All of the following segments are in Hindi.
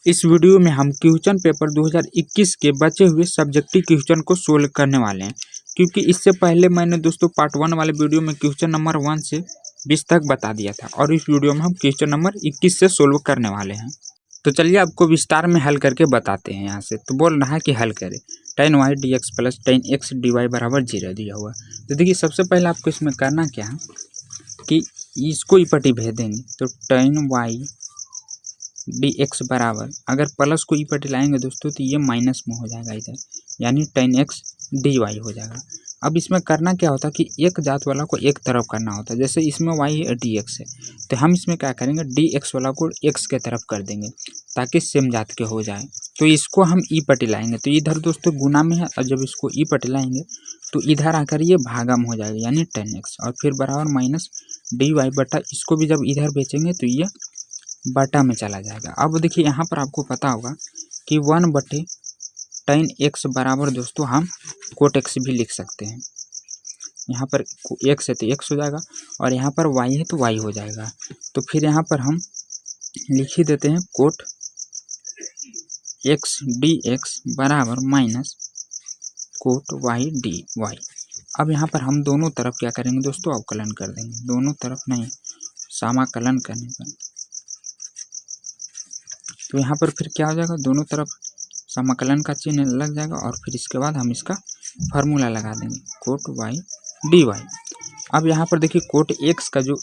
इस वीडियो में हम क्वेश्चन पेपर 2021 के बचे हुए सब्जेक्टिव क्वेश्चन को सोल्व करने वाले हैं। क्योंकि इससे पहले मैंने दोस्तों पार्ट 1 वाले वीडियो में क्वेश्चन नंबर 1 से 20 तक बता दिया था और इस वीडियो में हम क्वेश्चन नंबर 21 से सोल्व करने वाले हैं। तो चलिए आपको विस्तार में हल करके बताते हैं। यहाँ से तो बोल रहा है कि हल करें tan y dx plus tan x dy बराबर 0 दिया हुआ। तो देखिए सबसे पहले आपको इसमें करना क्या है कि इसको ई पट्टी भेज देंगे। तो tan y dx बराबर अगर प्लस को ई पट्टी लाएंगे दोस्तों तो ये माइनस में हो जाएगा इधर, यानी tan x dy हो जाएगा। अब इसमें करना क्या होता है कि एक जात वाला को एक तरफ करना होता है। जैसे इसमें y है dx है तो हम इसमें क्या करेंगे dx वाला को x के तरफ कर देंगे ताकि सेम जात के हो जाए। तो इसको हम ई पट्टी लाएंगे तो इधर दोस्तों गुना में है और जब इसको ई पट्टी लाएंगे तो इधर आकर ये भागा में हो जाएगा यानी tan x और फिर बराबर माइनस dy बटा इसको भी जब इधर बेचेंगे तो ये बटा में चला जाएगा। अब देखिए यहाँ पर आपको पता होगा कि 1 बटे tan x बराबर दोस्तों हम कोट x भी लिख सकते हैं। यहाँ पर x है तो x हो जाएगा और यहाँ पर y है तो y हो जाएगा। तो फिर यहाँ पर हम लिख ही देते हैं कोट x dx बराबर माइनस कोट y dy। अब यहाँ पर हम दोनों तरफ क्या करेंगे दोस्तों अवकलन कर देंगे, दोनों तरफ नहीं समाकलन करने पर। तो यहाँ पर फिर क्या हो जाएगा दोनों तरफ समाकलन का चिन्ह लग जाएगा और फिर इसके बाद हम इसका फार्मूला लगा देंगे कोट y dy। अब यहाँ पर देखिए कोट x का जो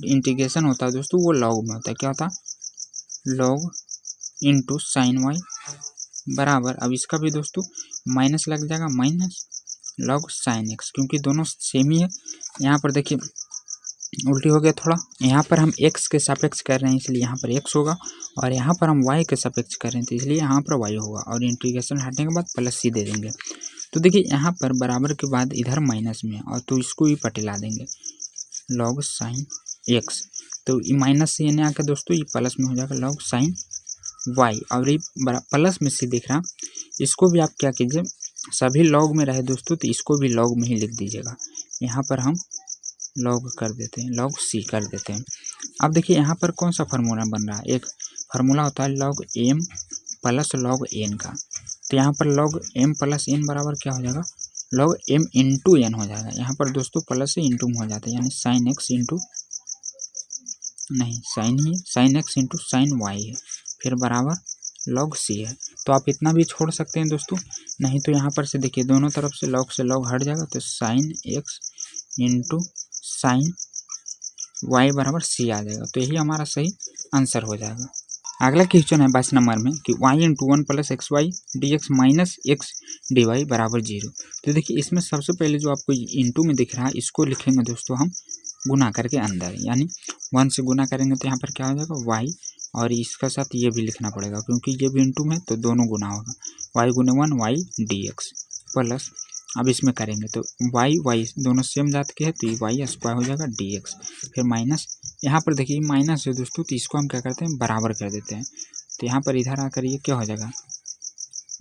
इंटीग्रेशन होता है दोस्तों वो लॉग में होता है। क्या होता है लॉग इंटू साइन y बराबर, अब इसका भी दोस्तों माइनस लग जाएगा माइनस लॉग साइन x, क्योंकि दोनों सेम ही है। यहाँ पर देखिए उल्टी हो गया थोड़ा, यहाँ पर हम x के सापेक्ष कर रहे हैं इसलिए यहाँ पर x होगा और यहाँ पर हम y के सापेक्ष कर रहे हैं तो इसलिए यहाँ पर y होगा और इंटीग्रेशन हटने के बाद प्लस सी दे देंगे। तो देखिए यहाँ पर बराबर के बाद इधर माइनस में और तो इसको भी पटिला देंगे लॉग साइन x। तो ये माइनस से यानी आकर दोस्तों ये प्लस में हो जाएगा लॉग साइन y और ये प्लस में सी दिख रहा, इसको भी आप क्या कीजिए सभी लॉग में रहे दोस्तों तो इसको भी लॉग में ही लिख दीजिएगा। यहाँ पर हम लॉग कर देते हैं लॉग सी कर देते हैं। अब देखिए यहाँ पर कौन सा फार्मूला बन रहा है, एक फार्मूला होता है log m plus log n का। तो यहाँ पर लॉग m प्लस n बराबर क्या हो जाएगा लॉग m इंटू n हो जाएगा। यहाँ पर दोस्तों प्लस से इंटू में हो जाता है यानी साइन x इंटू नहीं साइन ही sine x into sine y है फिर बराबर लॉग सी है। तो आप इतना भी छोड़ सकते हैं दोस्तों, नहीं तो यहाँ पर से देखिए दोनों तरफ से लॉग हट जाएगा तो sine x into sine y बराबर सी आ जाएगा। तो यही हमारा सही आंसर हो जाएगा। अगला क्वेश्चन है 22 नंबर में कि y into 1 plus X Y D X minus X D Y बराबर 0। तो देखिए इसमें सबसे पहले जो आपको इंटू में दिख रहा है इसको लिखेंगे दोस्तों हम गुना करके अंदर, यानी 1 से गुना करेंगे तो यहाँ पर क्या हो जाएगा y और इसका साथ ये भी लिखना पड़ेगा क्योंकि ये भी इंटू में तो दोनों गुना होगा y गुने 1 y डी एक्स प्लस, अब इसमें करेंगे तो y दोनों सेम जात के है तो ये y स्क्वायर हो जाएगा dx फिर माइनस, यहाँ पर देखिए माइनस है दोस्तों तो इसको हम क्या करते हैं बराबर कर देते हैं। तो यहाँ पर इधर आकर ये क्या हो जाएगा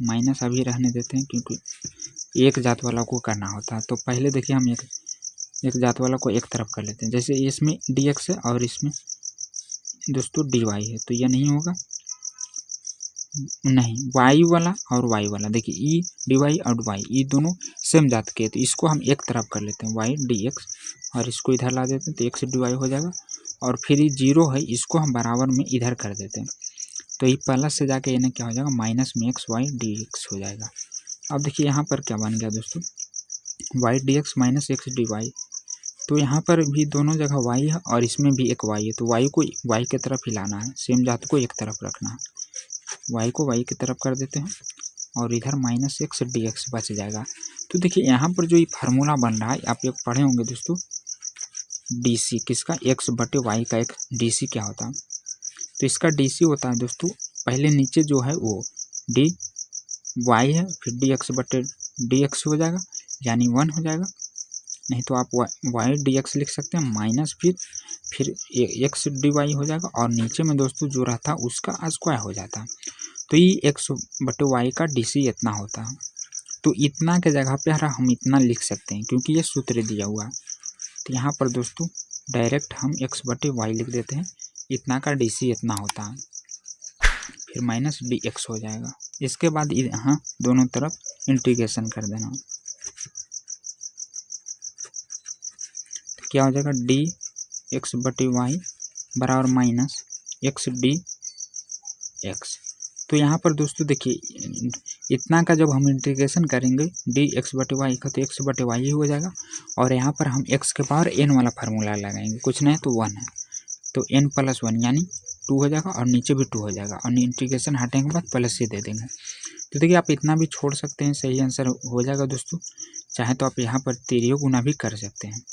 माइनस अभी रहने देते हैं क्योंकि एक जात वाला को करना होता है। तो पहले देखिए हम एक जात वाला को एक तरफ कर लेते हैं। जैसे इसमें dx है और इसमें दोस्तों dy है तो ये नहीं होगा, नहीं y वाला और y वाला देखिए ई डी वाई और y ये दोनों सेम जात के तो इसको हम एक तरफ कर लेते हैं y dx और इसको इधर ला देते हैं तो x dy हो जाएगा और फिर ये 0 है इसको हम बराबर में इधर कर देते हैं तो ये प्लस से जाके यानी क्या हो जाएगा माइनस में एक्स वाई डी एक्स हो जाएगा। अब देखिए यहाँ पर क्या बन गया दोस्तों y dx minus X D Y. तो यहाँ पर भी दोनों जगह y है और इसमें भी एक y है तो y को y के तरफ हिलाना है, सेम जात को एक तरफ रखना है, y को y की तरफ कर देते हैं और इधर माइनस एक्स डी एक्स बच जाएगा। तो देखिए यहाँ पर जो ये फार्मूला बन रहा है आप ये पढ़े होंगे दोस्तों डी सी किसका x बटे y का एक डी सी क्या होता है। तो इसका डी सी होता है दोस्तों पहले नीचे जो है वो डी वाई है फिर डी एक्स बटे डी एक्स हो जाएगा यानी 1 हो जाएगा, नहीं तो आप वाई डी एक्स लिख सकते हैं माइनस फिर एक्स डी वाई हो जाएगा और नीचे में दोस्तों जो रहता उसका स्क्वायर हो जाता। तो ये एक्स बटे वाई का डी सी इतना होता है। तो इतना के जगह पे हम इतना लिख सकते हैं क्योंकि ये सूत्र दिया हुआ है। तो यहाँ पर दोस्तों डायरेक्ट हम एक्स बटे वाई लिख देते हैं, इतना का डी सी इतना होता है। फिर माइनस डी एक्स हो जाएगा। इसके बाद यहाँ दोनों तरफ इंटीग्रेशन कर देना, तो क्या हो जाएगा डी एक्स बटे वाई बराबर माइनस एक्स डी एक्स। तो यहाँ पर दोस्तों देखिए इतना का जब हम इंटीग्रेशन करेंगे डी एक्स बटे वाई का तो एक्स बटे वाई ही हो जाएगा, और यहाँ पर हम एक्स के पावर एन वाला फार्मूला लगाएंगे, कुछ नहीं तो 1 है, तो n प्लस 1 यानी 2 हो जाएगा, और नीचे भी 2 हो जाएगा, और इंटीग्रेशन हटाने के बाद प्लस ही दे देंगे। तो देखिए आप इतना भी छोड़ सकते हैं, सही आंसर हो जाएगा दोस्तों। चाहे तो आप यहाँ पर 3 गुना भी कर सकते हैं।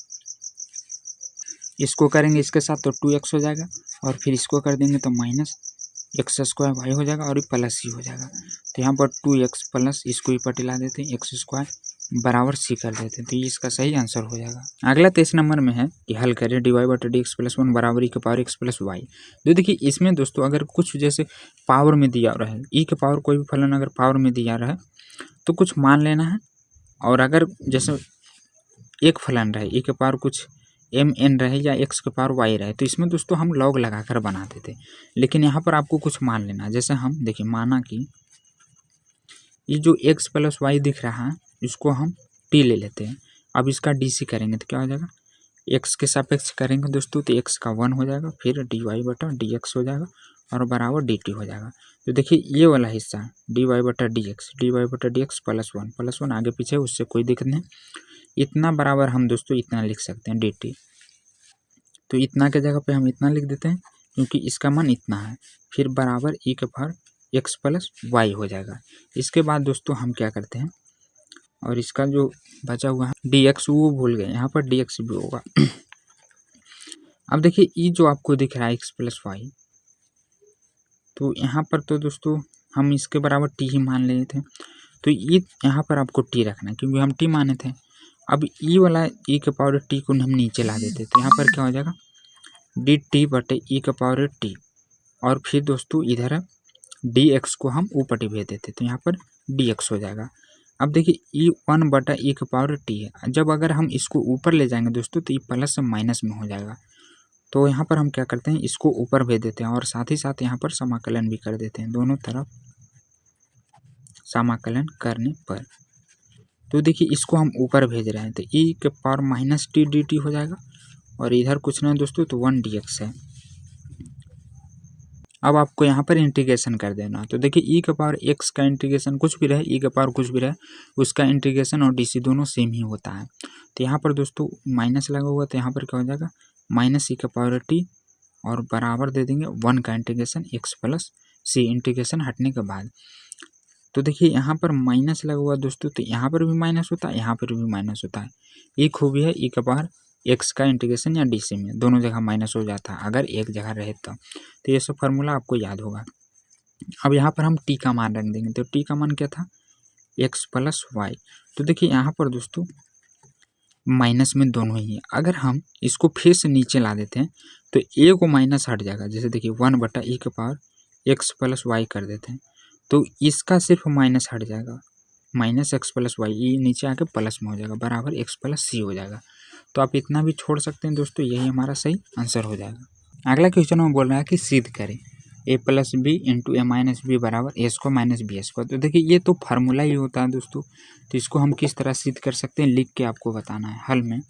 इसको करेंगे इसके साथ तो 2x हो जाएगा, और फिर इसको कर देंगे तो माइनस एक्स स्क्वायर वाई हो जाएगा, और प्लस सी हो जाएगा। तो यहाँ पर 2x प्लस इसको ही पटिला देते हैं, एक्स स्क्वायर बराबर सी कर देते हैं, तो ये इसका सही आंसर हो जाएगा। अगला 23 नंबर में है कि हल करें डी वाई बटे डी एक्स प्लस 1 बराबर ई के पावर एक्स प्लस वाई। तो देखिए इसमें दोस्तों अगर कुछ जैसे पावर में दिया रहा है, ई के पावर कोई भी फलन अगर पावर में दिया रहा है तो कुछ मान लेना है, और अगर जैसे एक फलन रहे ई के पावर कुछ एम एन रहे या एक्स के पावर वाई रहे, तो इसमें दोस्तों हम लॉग लगाकर बनाते थे, लेकिन यहाँ पर आपको कुछ मान लेना। जैसे हम देखिए माना कि ये जो एक्स प्लस वाई दिख रहा है इसको हम टी ले लेते हैं। अब इसका डी सी करेंगे तो क्या हो जाएगा, एक्स के सापेक्ष करेंगे दोस्तों तो एक्स का 1 हो जाएगा, फिर डी वाई बटा डी एक्स हो जाएगा, और बराबर डी टी हो जाएगा। तो देखिए ये वाला हिस्सा डी वाई बटा डी एक्स प्लस 1 आगे पीछे उससे कोई दिक्कत नहीं, इतना बराबर हम दोस्तों इतना लिख सकते हैं डी टी। तो इतना के जगह पे हम इतना लिख देते हैं क्योंकि इसका मान इतना है, फिर बराबर ई के पावर एक्स प्लस वाई हो जाएगा। इसके बाद दोस्तों हम क्या करते हैं, और इसका जो बचा हुआ है डी एक्स वो भूल गए, यहाँ पर डी एक्स भी होगा। अब देखिए ई जो आपको दिख रहा है एक्स प्लस वाई, तो यहाँ पर तो दोस्तों हम इसके बराबर टी ही मान लिए थे, तो ये यहाँ पर आपको टी रखना है क्योंकि हम टी माने थे। अब ई वाला ई के पावर टी को हम नीचे ला देते, तो यहाँ पर क्या हो जाएगा डी टी बटे ई के पावर टी, और फिर दोस्तों इधर डी एक्स को हम ऊपर भेज देते, तो यहाँ पर डी एक्स हो जाएगा। अब देखिए ई 1 बटा ई के पावर टी है, जब अगर हम इसको ऊपर ले जाएंगे दोस्तों तो ये प्लस से माइनस में हो जाएगा, तो यहाँ पर हम क्या करते हैं इसको ऊपर भेज देते हैं, और साथ ही साथ यहाँ पर समाकलन भी कर देते हैं, दोनों तरफ समाकलन करने पर। तो देखिए इसको हम ऊपर भेज रहे हैं तो ई के power minus T D T हो जाएगा, और इधर कुछ नहीं दोस्तों तो 1 डी एक्स है। अब आपको यहाँ पर इंटीग्रेशन कर देना, तो देखिए ई के पावर एक्स का इंटीग्रेशन कुछ भी रहे, ई के पावर कुछ भी रहे उसका इंटीग्रेशन और डीसी दोनों सेम ही होता है। तो यहाँ पर दोस्तों माइनस लगा हुआ, तो यहाँ पर क्या हो जाएगा माइनस ई के पावर टी, और बराबर दे देंगे 1 का इंटीग्रेशन एक्स प्लस सी, इंटीग्रेशन हटने के बाद। तो देखिए यहाँ पर माइनस लगा हुआ दोस्तों, तो यहाँ पर भी माइनस होता है, यहाँ पर भी माइनस होता है। ये खूबी है ई के पावर एक्स का इंटीग्रेशन या डीसी में दोनों जगह माइनस हो जाता है अगर एक जगह रहे तो ये सब फार्मूला आपको याद होगा। अब यहाँ पर हम टी का मान रख देंगे, तो टी का मान क्या था एक्स प्लस वाई। तो देखिए यहाँ पर दोस्तों माइनस में दोनों ही है, अगर हम इसको फिर से नीचे ला देते हैं तो ए को माइनस हट जाएगा। जैसे देखिए 1 बटा ई के पावर एक्स प्लस वाई कर देते हैं, तो इसका सिर्फ माइनस हट जाएगा, माइनस एक्स प्लस वाई, ये नीचे आके प्लस में हो जाएगा, बराबर एक्स प्लस सी हो जाएगा। तो आप इतना भी छोड़ सकते हैं दोस्तों, यही हमारा सही आंसर हो जाएगा। अगला क्वेश्चन में बोल रहा है कि सिद्ध करें ए प्लस बी इंटू ए माइनस बी बराबर ए स्क्वायर माइनस बी स्क्वायर। तो देखिए ये तो फार्मूला ही होता है दोस्तों, तो इसको हम किस तरह सिद्ध कर सकते हैं लिख के आपको बताना है हल में।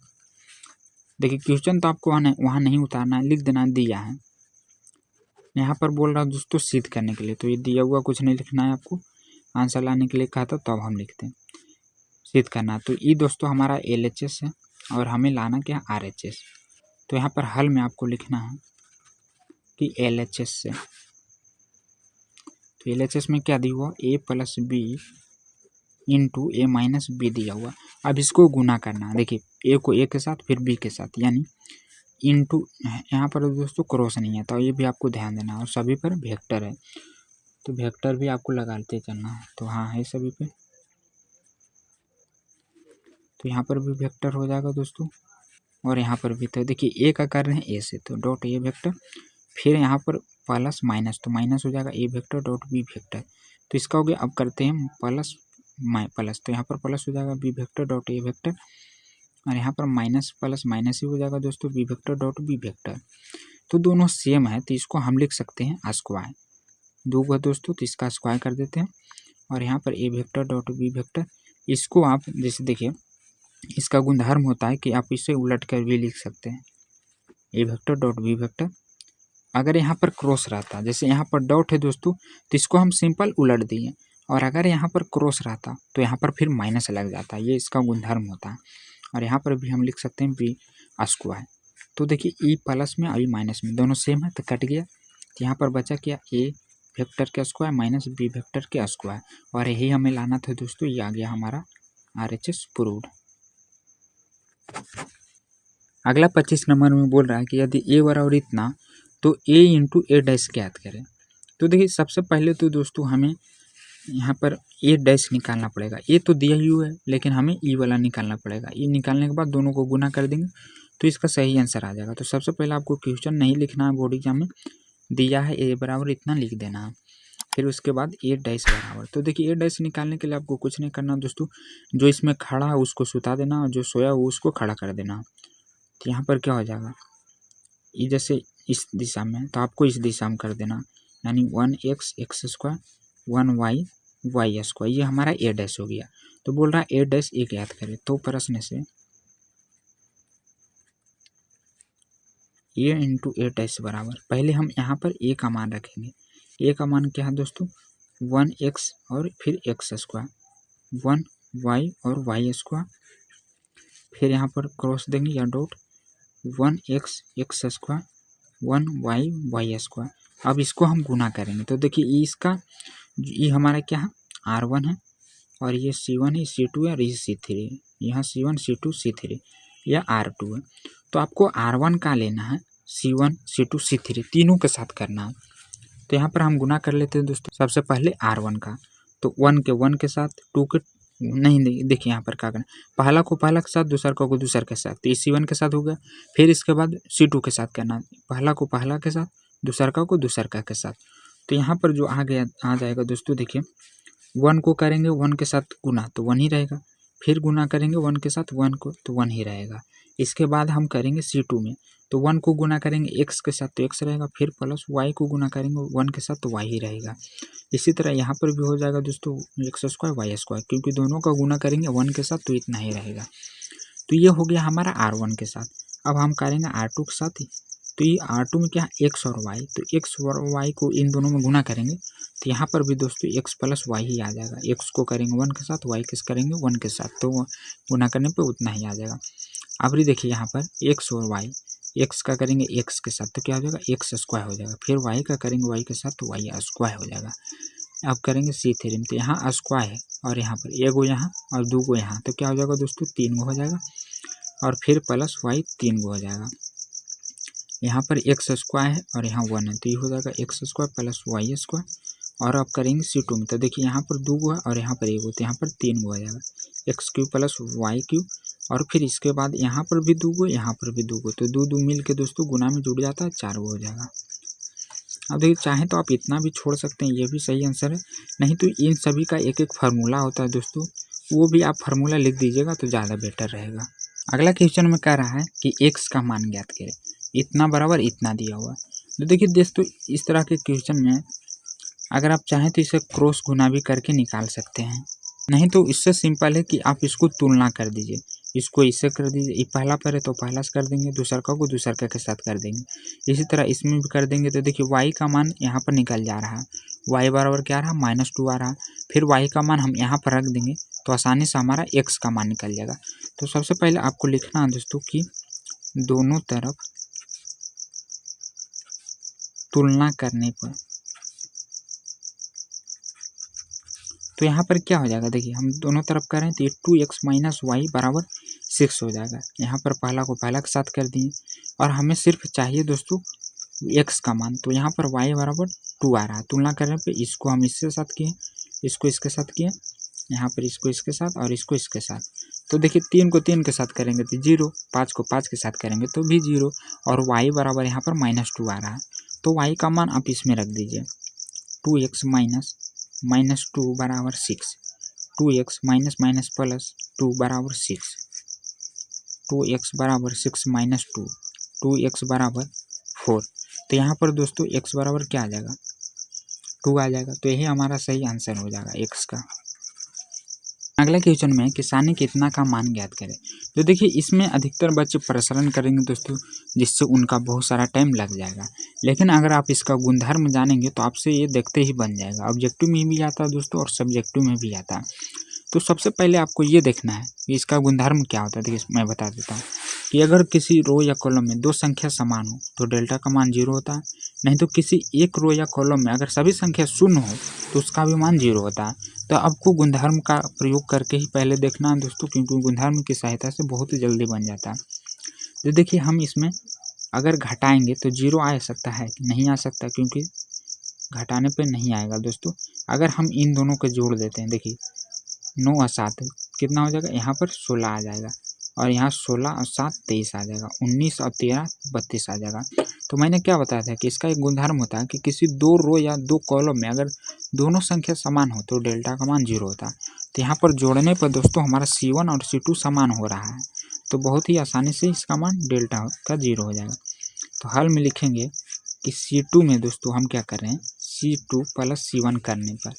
देखिए क्वेश्चन तो आपको वहाँ नहीं उतारना है, लिख देना दिया है। यहाँ पर बोल रहा है दोस्तों सिद्ध करने के लिए, तो ये दिया हुआ कुछ नहीं लिखना है आपको, आंसर लाने के लिए कहा था तो अब हम लिखते हैं सिद्ध करना। तो ये दोस्तों हमारा LHS है और हमें लाना क्या RHS। तो यहाँ पर हल में आपको लिखना है कि LHS से, तो LHS में क्या दिया हुआ ए प्लस बी इंटू ए माइनस बी दिया हुआ। अब इसको गुना करना है, देखिए ए को ए के साथ फिर बी के साथ, यानी इंटू यहाँ पर दोस्तों क्रॉस नहीं है तो ये भी आपको ध्यान देना है, और सभी पर वेक्टर है तो वेक्टर भी आपको लगाते चलना है। तो हाँ है सभी पे, तो यहाँ पर भी वेक्टर हो जाएगा दोस्तों, और यहाँ पर भी। तो देखिए ए का कर रहे हैं ए से, तो डॉट ए वेक्टर, फिर यहाँ पर प्लस माइनस, तो माइनस हो जाएगा ए वेक्टर डॉट बी वेक्टर। तो इसका हो गया, अब करते हैं प्लस प्लस, तो यहाँ पर प्लस हो जाएगा B vector dot A vector, और यहाँ पर माइनस प्लस माइनस ही हो जाएगा दोस्तों B vector dot B vector. तो दोनों सेम है तो इसको हम लिख सकते हैं स्क्वायर, 2 हुआ दोस्तों, तो इसका स्क्वायर कर देते हैं। और यहाँ पर ए वेक्टर डॉट बी वेक्टर, इसको आप जैसे देखिए इसका गुणधर्म होता है कि आप इसे उलट कर भी लिख सकते हैं, ए वेक्टर डॉट बी वेक्टर। अगर यहाँ पर क्रॉस रहता, जैसे यहाँ पर डॉट है दोस्तों, तो इसको हम सिंपल उलट दिए, और अगर यहाँ पर क्रॉस रहता तो यहाँ पर फिर माइनस लग जाता, ये इसका गुणधर्म होता है। और यहाँ पर भी हम लिख सकते हैं बी स्क्वायर। तो देखिए ई प्लस में और ई माइनस में दोनों सेम है तो कट गया, तो यहाँ पर बचा क्या, ए वेक्टर के स्क्वायर माइनस बी वेक्टर के स्क्वायर, और यही हमें लाना था दोस्तों, ये आ गया हमारा RHS प्रूव्ड। अगला 25 नंबर में बोल रहा है कि यदि ए बराबर इतना तो ए इंटू ए डैश ज्ञात करें। तो देखिए सबसे पहले तो दोस्तों हमें यहाँ पर ए डैश निकालना पड़ेगा, ए तो दिया ही है लेकिन हमें ई वाला निकालना पड़ेगा। ई निकालने के बाद दोनों को गुना कर देंगे तो इसका सही आंसर आ जाएगा। तो सबसे पहले आपको क्वेश्चन नहीं लिखना है, बोर्ड एग्जाम में दिया है ए बराबर इतना लिख देना है, फिर उसके बाद ए डैश बराबर। तो देखिए ए डैश निकालने के लिए आपको कुछ नहीं करना दोस्तों, जो इसमें खड़ा है उसको सुता देना और जो सोया हो उसको खड़ा कर देना। तो यहाँ पर क्या हो जाएगा, ये जैसे इस दिशा में तो आपको इस दिशा में कर देना, यानी 1x X square 1y Y square, ये हमारा ए डैश हो गया। तो बोल रहा है ए डैश ए ज्ञात करें। तो प्रश्न से ए इंटू ए डैश बराबर, पहले हम यहाँ पर ए का मान रखेंगे। ए का मान क्या है दोस्तों, 1x और फिर एक्स स्क्वायर 1y और वाई स्क्वायर, फिर यहाँ पर क्रॉस देंगे या dot 1x X square 1y Y square. अब इसको हम गुना करेंगे तो देखिए इसका ये हमारा क्या है, R1 है, और ये C1 है, C2 है, और ये C3 है। यहाँ C1 C2 C3 या R2 है। तो आपको R1 का लेना है, C1 C2 C3 तीनों के साथ करना है। तो यहाँ पर हम गुना कर लेते हैं दोस्तों, सबसे पहले R1 का, तो 1 के साथ 2 के नहीं देखिए यहाँ पर क्या करना, पहला को पहला के साथ दूसरा को दूसरा के साथ, तो ये C1 के साथ हो गया। फिर इसके बाद C2 के साथ करना, पहला को पहला के साथ दूसरा को दूसरा के साथ। तो यहाँ पर जो आ जाएगा दोस्तों, देखिए 1 को करेंगे 1 के साथ गुना तो 1 ही रहेगा, फिर गुना करेंगे 1 के साथ 1 को तो 1 ही रहेगा। इसके बाद हम करेंगे C2 में, तो 1 को गुना करेंगे x के साथ तो x रहेगा, फिर प्लस y को गुना करेंगे 1 के साथ तो y ही रहेगा। इसी तरह यहाँ पर भी हो जाएगा दोस्तों एक्स स्क्वायर वाई स्क्वायर, क्योंकि दोनों का गुना करेंगे 1 के साथ तो इतना ही रहेगा। तो ये हो गया हमारा R1 के साथ। अब हम करेंगे R2 के साथ, तो ये R2 में क्या है x और y, तो x और y को इन दोनों में गुना करेंगे तो यहाँ पर भी दोस्तों x प्लस वाई ही आ जाएगा। x को करेंगे 1 के साथ, y किस करेंगे 1 के साथ, तो गुना करने पे उतना ही आ जाएगा। अब देखिए यहाँ पर x और y, x का करेंगे x के साथ तो क्या हो जाएगा x स्क्वायर हो जाएगा, फिर y का करेंगे y के साथ तो y स्क्वायर हो जाएगा। अब करेंगे C3 में, तो यहाँ स्क्वायर है और यहाँ पर एगो यहाँ और 2 गो यहाँ, तो क्या हो जाएगा दोस्तों 3 गो हो जाएगा, और फिर प्लस y 3 गो हो जाएगा। यहाँ पर एक्स स्क्वायर है और यहाँ 1 है, तो ये हो जाएगा X square plus Y square. और अब करेंगे C2 में, तो देखिए यहाँ पर 2 गो है और यहाँ पर 1 गो, तो यहाँ पर 3 गो आ जाएगा, X cube plus Y cube, और फिर इसके बाद यहाँ पर भी 2 गो यहाँ पर भी 2 गो, तो 2 मिल के दोस्तों गुना में जुड़ जाता है 4 गो हो जाएगा। अब देखिए चाहें तो आप इतना भी छोड़ सकते हैं, ये भी सही आंसर है, नहीं तो इन सभी का एक एक फार्मूला होता है दोस्तों, वो भी आप फार्मूला लिख दीजिएगा तो ज़्यादा बेटर रहेगा। अगला क्वेश्चन में कह रहा है कि x का मान ज्ञात करें, इतना बराबर इतना दिया हुआ। तो देखिए दोस्तों इस तरह के क्वेश्चन में अगर आप चाहें तो इसे क्रॉस गुना भी करके निकाल सकते हैं, नहीं तो इससे सिंपल है कि आप इसको तुलना कर दीजिए, इसको इससे कर दीजिए, ये पहला पर है तो पहला से कर देंगे, दूसरा का को दूसरा का के साथ कर देंगे। इसी तरह इसमें भी कर देंगे, तो देखिए y का मान यहाँ पर निकल जा रहा है, y बराबर क्या आ रहा है -2 आ रहा है, फिर y का मान हम यहाँ पर रख देंगे तो आसानी से हमारा x का मान निकल जाएगा। तो सबसे पहले आपको लिखना है दोस्तों कि दोनों तरफ तुलना करने पर, तो यहाँ पर क्या हो जाएगा, देखिए हम दोनों तरफ करें तो ये 2x माइनस वाई बराबर 6 हो जाएगा। यहाँ पर पहला को पहला के साथ कर दिए और हमें सिर्फ चाहिए दोस्तों x का मान, तो यहाँ पर y बराबर 2 आ रहा है। तुलना करने पे इसको हम इसके साथ किए, इसको इसके साथ किए, यहाँ पर इसको इसके साथ और इसको इसके साथ, तो देखिए 3 को 3 के साथ करेंगे तो 0, 5 को 5 के साथ करेंगे तो भी 0, और y बराबर यहाँ पर -2 आ रहा है, तो y का मान आप इसमें रख दीजिए 2x माइनस 2 बराबर 6, 2x माइनस माइनस प्लस 2 बराबर 6, 2x बराबर 6 माइनस 2, 2x बराबर 4। तो यहाँ पर दोस्तों x बराबर क्या आ जाएगा 2 आ जाएगा। तो यही हमारा सही आंसर हो जाएगा एक्स का। अगला क्वेश्चन में किसानी कितना का मान ज्ञात करें। तो देखिए इसमें अधिकतर बच्चे प्रसरण करेंगे दोस्तों, जिससे उनका बहुत सारा टाइम लग जाएगा। लेकिन अगर आप इसका गुणधर्म जानेंगे तो आपसे ये देखते ही बन जाएगा। ऑब्जेक्टिव में भी आता है दोस्तों और सब्जेक्टिव में भी आता है। तो सबसे पहले आपको ये देखना है कि इसका गुणधर्म क्या होता है। देखिए मैं बता देता हूँ कि अगर किसी रो या कॉलम में 2 संख्या समान हो तो डेल्टा का मान 0 होता है। नहीं तो किसी एक रो या कॉलम में अगर सभी संख्या शून्य हो तो उसका भी मान 0 होता है। तो आपको गुणधर्म का प्रयोग करके ही पहले देखना है दोस्तों, क्योंकि गुणधर्म की सहायता से बहुत ही जल्दी बन जाता है। तो देखिए हम इसमें अगर घटाएंगे तो 0 आ सकता है, नहीं आ सकता, क्योंकि घटाने पे नहीं आएगा दोस्तों। अगर हम इन दोनों को जोड़ देते हैं, देखिए 9 और 7 कितना हो जाएगा, यहाँ पर 16 आ जाएगा, और यहाँ 16 और 7 23 आ जाएगा, 19 और 13 32 आ जाएगा। तो मैंने क्या बताया था कि इसका एक गुणधर्म होता है कि किसी 2 रो या 2 कॉलम में अगर दोनों संख्या समान हो तो डेल्टा का मान 0 होता है। तो यहाँ पर जोड़ने पर दोस्तों हमारा C1 और C2 समान हो रहा है, तो बहुत ही आसानी से इसका मान डेल्टा का 0 हो जाएगा। तो हल में लिखेंगे कि C2 में दोस्तों हम क्या कर रहे हैं, C2 प्लस C1 करने पर,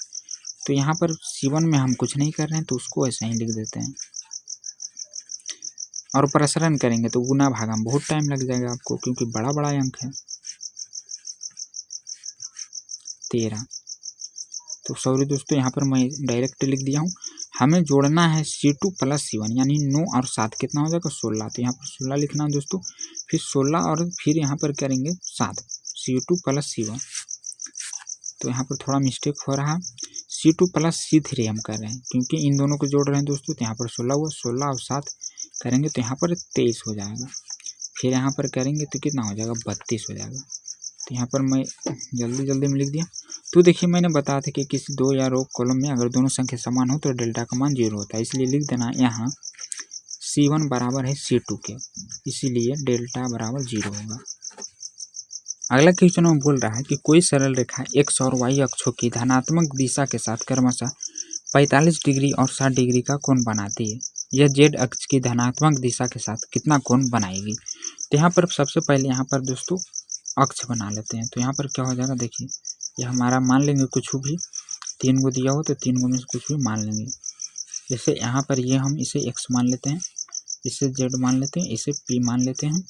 तो यहाँ पर C1 में हम कुछ नहीं कर रहे हैं तो उसको ऐसे ही लिख देते हैं। और प्रसरण करेंगे तो गुना भागा में बहुत टाइम लग जाएगा आपको, क्योंकि बड़ा बड़ा अंक है 13। तो सॉरी दोस्तों, यहाँ पर मैं डायरेक्ट लिख दिया हूँ। हमें जोड़ना है C2 प्लस C1, यानी 9 और 7 कितना हो जाएगा 16। तो यहाँ पर 16 लिखना है दोस्तों, फिर 16 और फिर यहाँ पर करेंगे 7, C2 प्लस C1। तो यहाँ पर थोड़ा मिस्टेक हो रहा है, C2 प्लस C3 हम कर रहे हैं, क्योंकि इन दोनों को जोड़ रहे हैं दोस्तों। तो यहाँ पर 16 हुआ, 16 और 7 करेंगे तो यहाँ पर 23 हो जाएगा। फिर यहाँ पर करेंगे तो कितना हो जाएगा 32 हो जाएगा। तो यहाँ पर मैं जल्दी में लिख दिया। तो देखिए मैंने बताया था कि किसी 2 या रो कॉलम में अगर दोनों संख्या समान हो तो डेल्टा का मान 0 होता है, इसलिए लिख देना यहाँ C1 बराबर है C2 के, इसीलिए डेल्टा बराबर 0 होगा। अगला क्वेश्चन में बोल रहा है कि कोई सरल रेखा x और y अक्षों की धनात्मक दिशा के साथ क्रमशः 45 डिग्री और 60 डिग्री का कोण बनाती है। यह z अक्ष की धनात्मक दिशा के साथ कितना कोण बनाएगी। तो यहाँ पर सबसे पहले यहाँ पर दोस्तों अक्ष बना लेते हैं। तो यहाँ पर क्या हो जाएगा, देखिए यह हमारा मान लेंगे कुछ भी, 3 को दिया हो तो 3 को में से कुछ भी मान लेंगे। जैसे यहाँ पर ये हम इसे x मान लेते हैं, इसे z मान लेते हैं, इसे p मान लेते हैं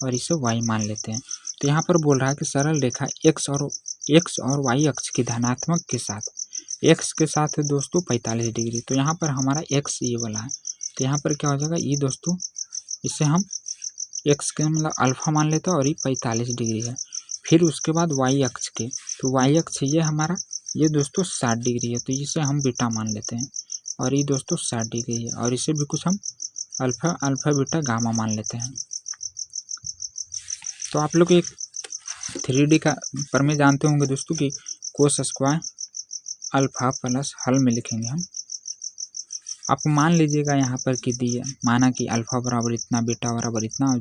और इसे y मान लेते हैं। तो यहाँ पर बोल रहा है कि सरल रेखा x और y अक्ष की धनात्मक के साथ, x के साथ है दोस्तों 45 डिग्री। तो यहाँ पर हमारा x ये वाला है, तो यहाँ पर क्या हो जाएगा, ये दोस्तों इसे हम x के मतलब अल्फा मान लेते हैं और ये 45 डिग्री है। फिर उसके बाद y अक्ष के, तो y अक्ष ये हमारा ये दोस्तों 60 डिग्री है, तो इसे हम बीटा मान लेते हैं और ये दोस्तों 60 डिग्री है, और इसे भी कुछ हम अल्फा बीटा गामा मान लेते हैं। तो आप लोग एक 3D का पर में जानते होंगे दोस्तों कि कोस स्क्वायर अल्फा प्लस हल में लिखेंगे हम। आप मान लीजिएगा यहाँ पर कि दिया माना कि अल्फा बराबर इतना, बीटा बराबर इतना,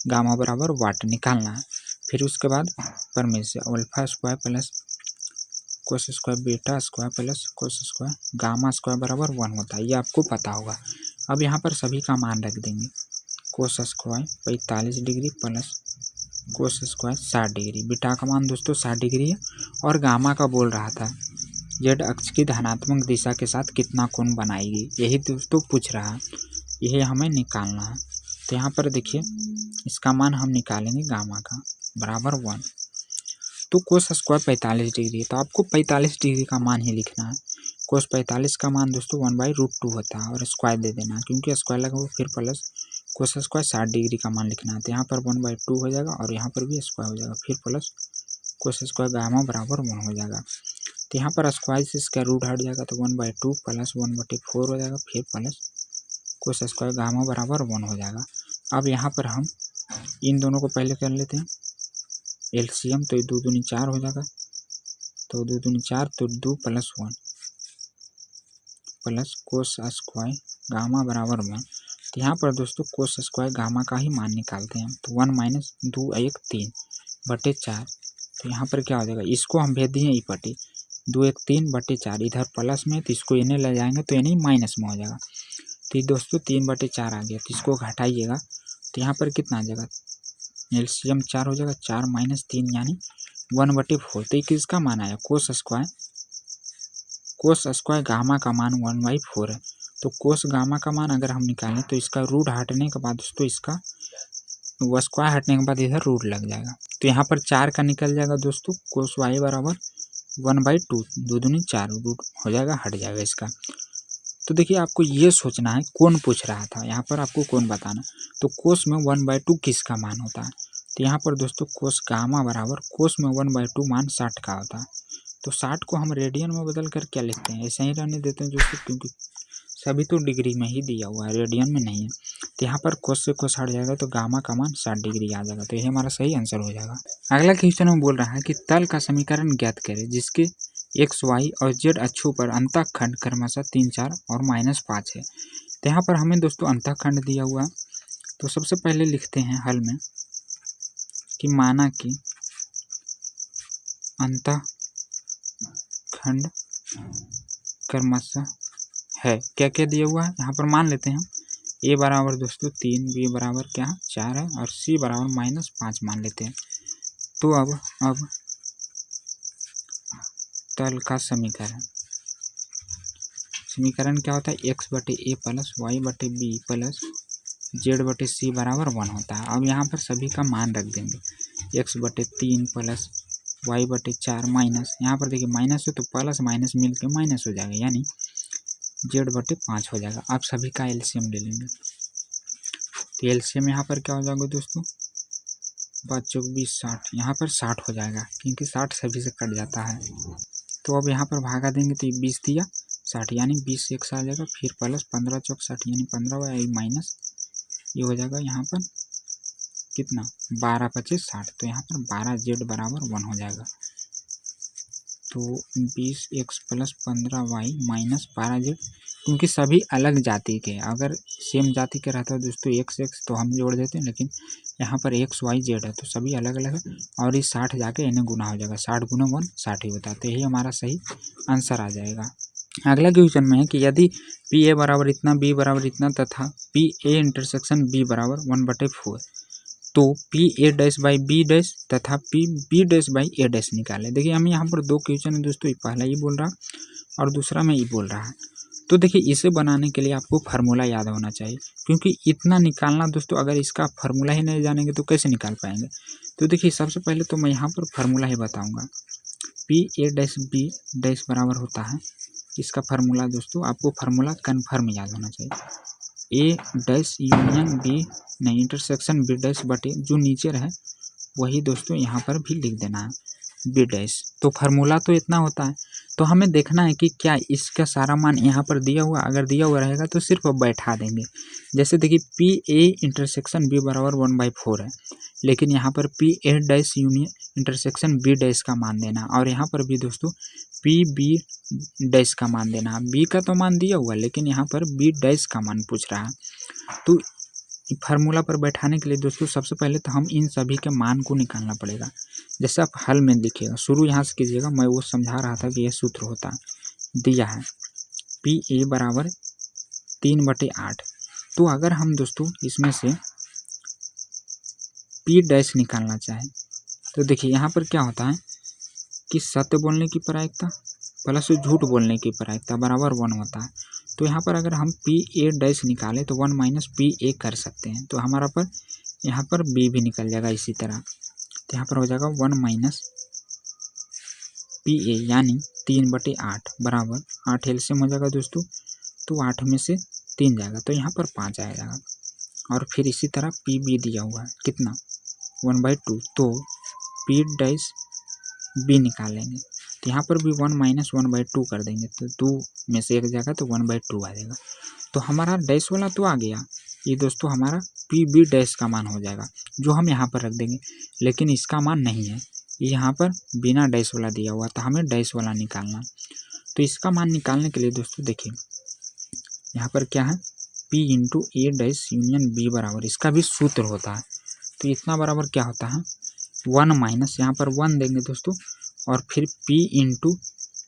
गामा बराबर वाट निकालना है। फिर उसके बाद पर में से alpha square plus cos square beta square plus cos square gamma square बराबर 1 होता है, ये आपको पता होगा। अब यहाँ पर सभी का मान रख देंगे, cos square 45 degree plus cos square 60 degree. Beta का मान दोस्तों 60 डिग्री है, और गामा का बोल रहा था जेड अक्ष की धनात्मक दिशा के साथ कितना कोण बनाएगी, यही दोस्तों पूछ रहा है, यही हमें निकालना है। तो यहाँ पर देखिए इसका मान हम निकालेंगे गामा का बराबर 1। तो कोस स्क्वायर 45 डिग्री है, तो आपको 45 डिग्री का मान ही लिखना है। कोस 45 का मान दोस्तों 1/√2 होता है, और स्क्वायर दे देना क्योंकि स्क्वायर लगा, फिर प्लस कोस स्क्वायर 60 डिग्री का मान लिखना है। तो यहाँ पर 1/2 हो जाएगा और यहाँ पर भी स्क्वायर हो जाएगा, फिर प्लस कोस स्क्वायर गामा बराबर 1 हो जाएगा। तो यहाँ पर स्क्वायर से इसका रूट हट जाएगा, तो 1/2 प्लस 1/4 हो जाएगा, फिर प्लस कोस स्क्वायर गामा बराबर 1 हो जाएगा। अब यहाँ पर हम इन दोनों को पहले कर लेते हैं एलसीएम, तो 2 दूनी 4 हो जाएगा, तो 2 दूनी 4, तो 2 + 1 प्लस कोस स्क्वायर गामा बराबर 1। तो यहाँ पर दोस्तों कोस स्क्वायर गामा का ही मान निकालते हैं, तो 1 - 2 1 3/4। तो यहाँ पर क्या हो जाएगा, इसको हम भेज दिए ई पट्टी, 2 1 3/4, इधर प्लस में तो इसको इन्हें ले जाएंगे तो इन्हें माइनस में हो जाएगा। तो ये दोस्तों 3/4 आ गया, तो इसको घटाइएगा तो यहाँ पर कितना आ जाएगा, एलसीएम 4 हो जाएगा, 4 - 3 यानी 1/4। तो ये किसका मान आया, कोस स्क्वायर गामा का मान 1/4 है। तो कोस गामा का मान अगर हम निकालें तो इसका रूट हटने के बाद दोस्तों इसका स्क्वायर हटने के बाद इधर रूट लग जाएगा। तो यहाँ पर 4 का निकल जाएगा दोस्तों, कोस y बराबर 1/2, 2 दूनी 4 रूट हो जाएगा, हट जाएगा इसका। तो देखिए आपको ये सोचना है कौन पूछ रहा था, यहाँ पर आपको कौन बताना। तो कोस में 1/2 किसका मान होता है, तो यहाँ पर दोस्तों कोस गामा बराबर कोस में 1/2 मान 60 का होता है। तो 60 को हम रेडियन में बदल कर क्या लिखते हैं, ऐसे ही रहने देते हैं दोस्तों, क्योंकि सभी तो डिग्री में ही दिया हुआ है, रेडियन में नहीं है। तो यहाँ पर कोस से कोस हट जाएगा तो गामा का मान 60 डिग्री आ जाएगा। तो ये हमारा सही आंसर हो जाएगा। अगला क्वेश्चन में बोल रहा है कि तल का समीकरण ज्ञात करें जिसके x, y और z अक्षों पर अंतःखंड क्रमशः 3, 4 और -5 है। तो यहाँ पर हमें दोस्तों अंतःखंड दिया हुआ है। तो सबसे पहले लिखते हैं हल में कि माना कि अंतःखंड क्रमशः है, क्या क्या दिया हुआ है यहाँ पर मान लेते हैं। a बराबर दोस्तों 3, b बराबर क्या है 4 है और c बराबर -5 मान लेते हैं। तो अब तल का समीकरण क्या होता है, x/a plus y/b plus z/c बराबर 1 होता है। अब यहाँ पर सभी का मान रख देंगे, x/3 प्लस y/4 माइनस, यहाँ पर देखिए माइनस है तो प्लस माइनस मिल के माइनस हो जाएगा, यानी z/5 हो जाएगा। आप सभी का एलसीएम ले लेंगे। तो एलसीएम यहाँ पर क्या हो जाएगा दोस्तों, 5 × 20 60, यहाँ पर 60 हो जाएगा क्योंकि 60 सभी से कट जाता है। तो अब यहाँ पर भागा देंगे तो 20 दिया 60, यानी 20 1 आ जाएगा, फिर प्लस 15 × 60 यानी 15 माइनस ये हो जाएगा यहाँ पर कितना 12 × 25 60। तो यहाँ पर 12z बराबर 1 हो जाएगा। तो 20x plus 15y minus 12z, क्योंकि सभी अलग जाति के, अगर सेम जाति के रहता है दोस्तों x तो हम जोड़ देते हैं, लेकिन यहाँ पर x y z है तो सभी अलग अलग है और इस 60 जाके इन्हें गुना हो जाएगा, 60 × 1 60 ही होता है। तो यही हमारा सही आंसर आ जाएगा। अगला क्वेश्चन में है कि यदि PA बराबर इतना, B बराबर इतना तथा PA इंटरसेक्शन B बराबर 1/4 तो PA'/B' तथा PB'/A' निकालें। देखिए हम यहाँ पर 2 क्वेश्चन है दोस्तों, पहला ये बोल रहा और दूसरा में ये बोल रहा है। तो देखिए इसे बनाने के लिए आपको फार्मूला याद होना चाहिए, क्योंकि इतना निकालना दोस्तों, अगर इसका फार्मूला ही नहीं जानेंगे तो कैसे निकाल पाएंगे। तो देखिए सबसे पहले तो मैं यहाँ पर फार्मूला ही बताऊँगा। PA'/B' बराबर होता है, इसका फार्मूला दोस्तों आपको फार्मूला कन्फर्म याद होना चाहिए, A' यूनियन B नहीं इंटरसेक्शन B' जो नीचे रहे वही दोस्तों यहाँ पर भी लिख देना है B'। तो फार्मूला तो इतना होता है। तो हमें देखना है कि क्या इसका सारा मान यहाँ पर दिया हुआ, अगर दिया हुआ रहेगा तो सिर्फ बैठा देंगे। जैसे देखिए PA इंटरसेक्शन B बराबर 1/4 है, लेकिन यहाँ पर PA' यूनियन इंटरसेक्शन B' का मान देना, और यहाँ पर भी दोस्तों PB' का मान देना। B का तो मान दिया हुआ लेकिन यहाँ पर B' का मान पूछ रहा है। तो फार्मूला पर बैठाने के लिए दोस्तों सबसे पहले तो हम इन सभी के मान को निकालना पड़ेगा। जैसे आप हल में लिखिएगा, शुरू यहाँ से कीजिएगा, मैं वो समझा रहा था कि यह सूत्र होता है। दिया है PA बराबर 3/8। तो अगर हम दोस्तों इसमें से P' निकालना चाहें तो देखिए यहाँ पर क्या होता है कि सत्य बोलने की प्रायिकता प्लस झूठ बोलने की प्रायिकता बराबर 1 होता है। तो यहाँ पर अगर हम PA' निकालें तो 1 - PA कर सकते हैं, तो हमारा पर यहाँ पर B भी निकल जाएगा इसी तरह। तो यहाँ पर हो जाएगा 1 - PA यानी 3/8 बराबर 8 एलसीएम हो जाएगा दोस्तों। तो 8 में से 3 जाएगा तो यहाँ पर 5 आ जाएगा। और फिर इसी तरह PB दिया हुआ है कितना 1/2, तो P' निकालेंगे तो यहाँ पर भी 1 - 1/2 कर देंगे, तो 2 में से 1 जाएगा तो 1/2 आ जाएगा। तो हमारा डैश वाला तो आ गया, ये दोस्तों हमारा PB' का मान हो जाएगा, जो हम यहाँ पर रख देंगे, लेकिन इसका मान नहीं है, ये यहाँ पर बिना डैश वाला दिया हुआ, तो हमें डैश वाला निकालना। तो इसका मान निकालने के लिए दोस्तों देखिए यहाँ पर क्या है P × A' यूनियन B बराबर, इसका भी सूत्र होता है। तो इतना बराबर क्या होता है 1 माइनस, यहाँ पर 1 देंगे दोस्तों, और फिर P ×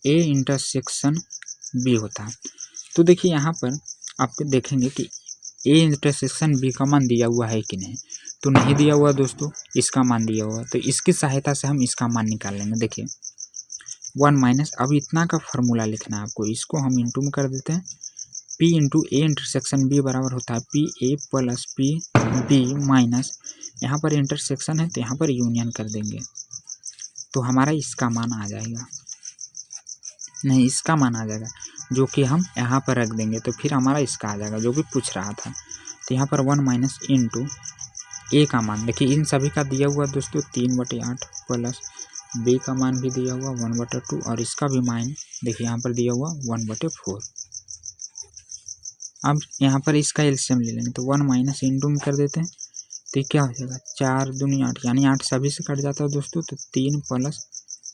A इंटरसेक्शन B होता है। तो देखिए यहाँ पर आप देखेंगे कि A इंटरसेक्शन B का मान दिया हुआ है कि नहीं। तो नहीं दिया हुआ दोस्तों, इसका मान दिया हुआ, तो इसकी सहायता से हम इसका मान निकाल लेंगे। देखिए 1 माइनस, अब इतना का फॉर्मूला लिखना है आपको, इसको हम इंटू में कर देते हैं। P into A intersection B बराबर होता है P A plus P B minus, यहाँ पर इंटरसेक्शन है तो यहाँ पर यूनियन कर देंगे, तो हमारा इसका मान आ जाएगा, नहीं इसका मान आ जाएगा जो कि हम यहाँ पर रख देंगे, तो फिर हमारा इसका आ जाएगा जो कि पूछ रहा था। तो यहाँ पर 1 माइनस इंटू ए का मान, देखिए इन सभी का दिया हुआ दोस्तों 3/8 प्लस बी का मान भी दिया हुआ 1/2 और इसका भी मान देखिए यहाँ पर दिया हुआ 1/4। अब यहाँ पर इसका एलसीएम ले लेंगे, तो 1 माइनस इंटू में कर देते हैं, तो क्या हो जाएगा 4 दूनी 8, यानी 8 सभी से कट जाता है दोस्तों, तो 3 प्लस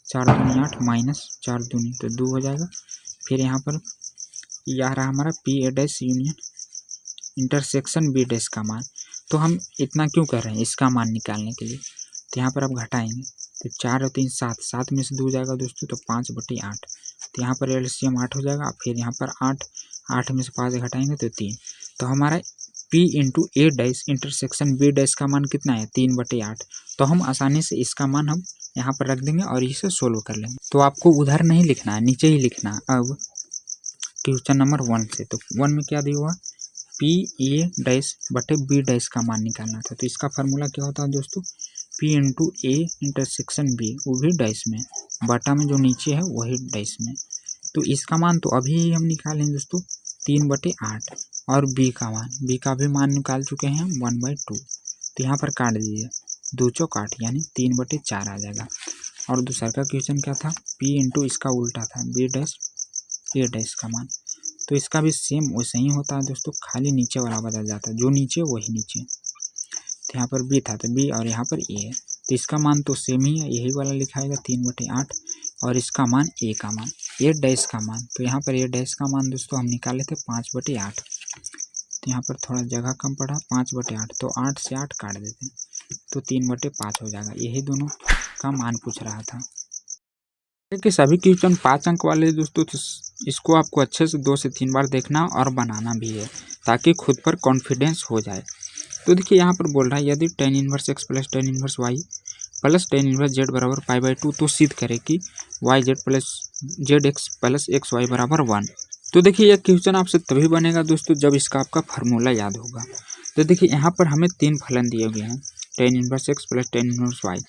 4 दूनी 8 माइनस 4 दूनी तो 2 हो जाएगा। फिर यहाँ पर यह रहा हमारा P A dash union intersection B dash का मान, तो हम इतना क्यों कर रहे हैं इसका मान निकालने के लिए, तो यहाँ पर अब घटाएंगे, तो 4 और 3 7, 7 में से 2 जाएगा दोस्तों, तो 5/8, तो यहाँ पर एलसीएम 8 हो जाएगा। फिर यहाँ पर 8 में से 5 घटाएंगे तो 3, तो हमारा P इंटू ए डैश इंटरसेक्शन बी डैश का मान कितना है 3/8, तो हम आसानी से इसका मान हम यहाँ पर रख देंगे और इसे सोल्व कर लेंगे। तो आपको उधर नहीं लिखना है, नीचे ही लिखना है। अब क्वेश्चन नंबर 1 से, तो 1 में क्या दिया हुआ पी ए डैश बटे बी डैश का मान निकालना था, तो इसका फार्मूला क्या होता है दोस्तों, P into A intersection B, वो भी डैश में, बटा में जो नीचे है वही डैश में, तो इसका मान तो अभी हम निकालेंगे दोस्तों 3/8 और बी का मान, बी का भी मान निकाल चुके हैं 1/2, तो यहाँ पर काट दीजिए 2 चौक 8 यानी 3/4 आ जाएगा। और दूसरा का क्वेश्चन क्या था, P इंटू इसका उल्टा था बी डैश ए डैश का मान, तो इसका भी सेम वैसे ही होता है दोस्तों, खाली नीचे वाला बदल जाता है, जो नीचे वही नीचे, तो यहाँ पर बी था तो बी और यहाँ पर ए है, तो इसका मान तो सेम ही है, यही वाला लिखाएगा 3/8 और इसका मान ए का मान, ए डैश का मान, तो यहाँ पर ए डैश का मान दोस्तों हम निकाले थे 5/8, तो यहाँ पर थोड़ा जगह कम पड़ा 5/8, तो 8 से 8 काट देते हैं तो 3/5 हो जाएगा, यही दोनों का मान पूछ रहा था। देखिए सभी क्वेश्चन 5 अंक वाले दोस्तों, तो इसको आपको अच्छे से 2 से 3 बार देखना और बनाना भी है ताकि खुद पर कॉन्फिडेंस हो जाए। तो देखिए यहाँ पर बोल रहा है यदि tan inverse x plus tan inverse y plus tan inverse z बराबर π/2, तो सिद्ध करें कि yz plus zx plus xy बराबर 1। तो देखिए यह क्वेश्चन आपसे तभी बनेगा दोस्तों जब इसका आपका फार्मूला याद होगा। तो देखिए यहाँ पर हमें 3 फलन दिए हुए हैं, tan inverse x plus tan inverse y,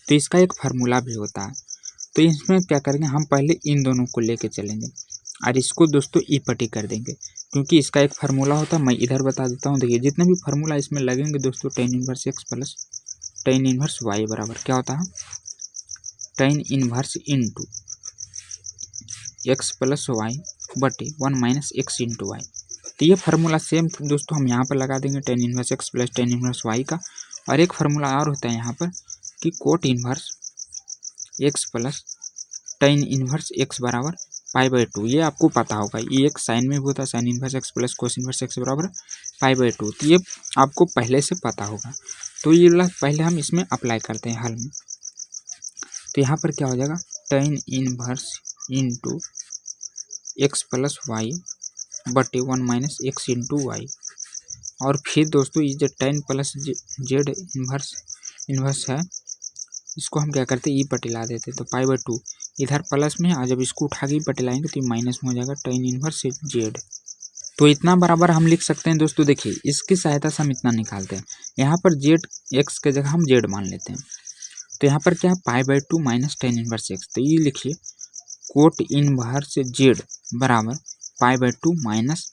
तो इसका एक फार्मूला भी होता है। तो इसमें क्या करेंगे, हम पहले इन दोनों को लेके चलेंगे और इसको दोस्तों ई पट्टी कर देंगे, क्योंकि इसका एक फार्मूला होता है। मैं इधर बता देता हूँ, देखिए जितने भी फार्मूला इसमें लगेंगे दोस्तों, tan inverse x plus tan inverse y बराबर क्या होता है, tan inverse into x plus y बटे 1 माइनस x इंटू y। तो ये फार्मूला सेम दोस्तों हम यहाँ पर लगा देंगे tan inverse x plus tan inverse y का। और एक फार्मूला और होता है यहाँ पर कि cot inverse x plus tan inverse x बराबर π/2, ये आपको पता होगा, ये एक साइन में भी होता है, sine inverse x plus cos inverse x बराबर π/2, तो ये आपको पहले से पता होगा। तो ये पहले हम इसमें अप्लाई करते हैं हल में। तो यहाँ पर क्या हो जाएगा, tan inverse into x plus Y बटे 1 माइनस x इंटू वाई। और फिर दोस्तों ये जो tan प्लस जेड इन्वर्स है, इसको हम क्या करते हैं ई पट्टी ला देते, तो π/2 इधर प्लस में, और जब इसको उठा के ई पट्टी लाएंगे तो ये माइनस में हो जाएगा tan इनवर्स जेड। तो इतना बराबर हम लिख सकते हैं दोस्तों। देखिए इसकी सहायता से हम इतना निकालते हैं, यहाँ पर जेड एक्स के जगह हम जेड मान लेते हैं, तो यहाँ पर क्या है π/2 माइनस tan इनवर्स एक्स, तो ये लिखिए कोट इनवर्स जेड बराबर π/2 माइनस,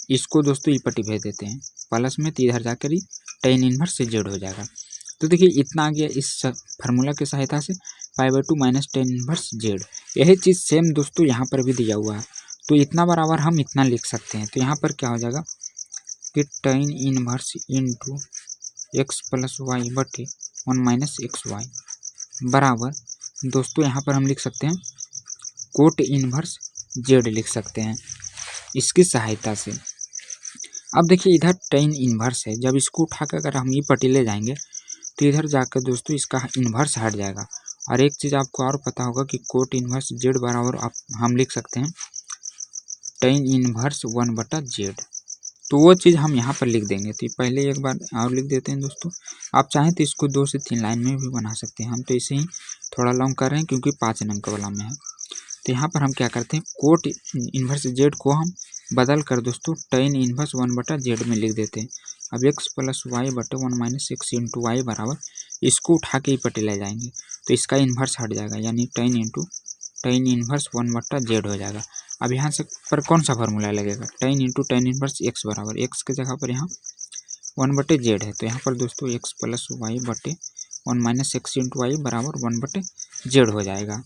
इसको दोस्तों ई पट्टी भेज देते हैं प्लस में, तो इधर जाकर ही tan इनवर्स जेड हो जाएगा। तो देखिए इतना आ गया इस फार्मूला की सहायता से, π/2 माइनस tan इनवर्स जेड। यही चीज़ सेम दोस्तों यहाँ पर भी दिया हुआ है, तो इतना बराबर हम इतना लिख सकते हैं। तो यहाँ पर क्या हो जाएगा कि tan inverse into X plus Y बटे 1 माइनस एक्स वाई बराबर दोस्तों यहाँ पर हम लिख सकते हैं कोट इनवर्स जेड लिख सकते हैं इसकी सहायता से। अब देखिए इधर tan इनवर्स है, जब इसको उठा कर अगर हम ये पट्टी ले जाएंगे तो इधर जाकर दोस्तों इसका इन्वर्स हट जाएगा। और एक चीज़ आपको और पता होगा कि कोट इन्वर्स जेड बराबर हम लिख सकते हैं tan इनवर्स 1/z। तो वो चीज़ हम यहाँ पर लिख देंगे। तो पहले एक बार और लिख देते हैं दोस्तों। आप चाहें तो इसको 2 से 3 लाइन में भी बना सकते हैं। हम तो इसे ही थोड़ा लॉन्ग कर रहे हैं क्योंकि 5 नंबर वाला में है। तो यहाँ पर हम क्या करते हैं, कोट इन्वर्स जेड को हम बदल कर दोस्तों tan इन्वर्स 1/z में लिख देते हैं। अब x प्लस वाई बटे 1 - x इंटू वाई बराबर, इसको उठा के ही पटे ले जाएंगे तो इसका इन्वर्स हट जाएगा, यानी tan इन्वर्स 1/z हो जाएगा। अब यहाँ से पर कौन सा फार्मूला लगेगा, tan इन्वर्स x बराबर, x के जगह पर यहाँ 1/z है, तो यहाँ पर दोस्तों x प्लस वाई बटे 1 - x इंटू वाई बराबर 1/z हो जाएगा।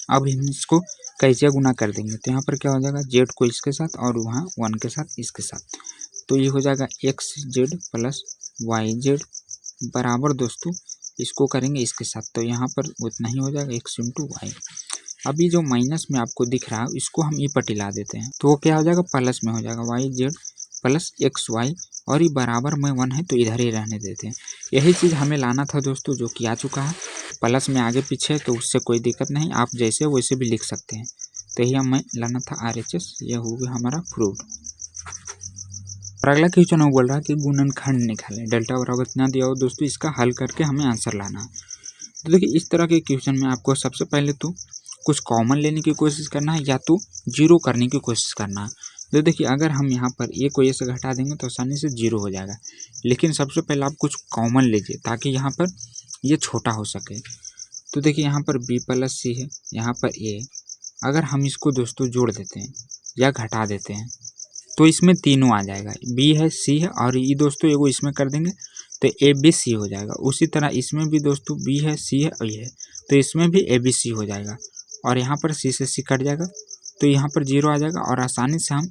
अब हम इसको कैसे गुना कर देंगे, तो यहाँ पर क्या हो जाएगा, z को इसके साथ और वहाँ 1 के साथ इसके साथ, तो ये हो जाएगा xz प्लस yz बराबर दोस्तों इसको करेंगे इसके साथ, तो यहाँ पर उतना ही हो जाएगा x इंटू वाई। अभी जो माइनस में आपको दिख रहा है इसको हम ई पर टिला देते हैं, तो वो क्या हो जाएगा, प्लस में हो जाएगा yz प्लस xy, और ये बराबर में 1 है तो इधर ही रहने देते हैं। यही चीज़ हमें लाना था दोस्तों, जो कि आ चुका है। प्लस में आगे पीछे तो उससे कोई दिक्कत नहीं, आप जैसे वैसे भी लिख सकते हैं। तो यही हमें लाना था RHS, यह हो गया हमारा प्रूव्ड। और अगला क्वेश्चन वो बोल रहा है कि गुणनखंड निकालें, डेल्टा बराबर इतना दिया हो दोस्तों, इसका हल करके हमें आंसर लाना है। तो देखिए इस तरह के क्वेश्चन में आपको सबसे पहले तो कुछ कॉमन लेने की कोशिश करना है या तो जीरो करने की कोशिश करना है। तो देखिए अगर हम यहाँ पर ए को ए से घटा देंगे तो आसानी से जीरो हो जाएगा, लेकिन सबसे पहले आप कुछ कॉमन लीजिए ताकि यहाँ पर ये छोटा हो सके। तो देखिए यहाँ पर b प्लस सी है, यहाँ पर a, अगर हम इसको दोस्तों जोड़ देते हैं या घटा देते हैं तो इसमें तीनों आ जाएगा, b है c है और ये दोस्तों एगो इसमें कर देंगे तो ABC हो जाएगा। उसी तरह इसमें भी दोस्तों b है c है और ये है तो इसमें भी ABC हो जाएगा, और यहाँ पर c से c कट जाएगा तो यहाँ पर जीरो आ जाएगा, और आसानी से हम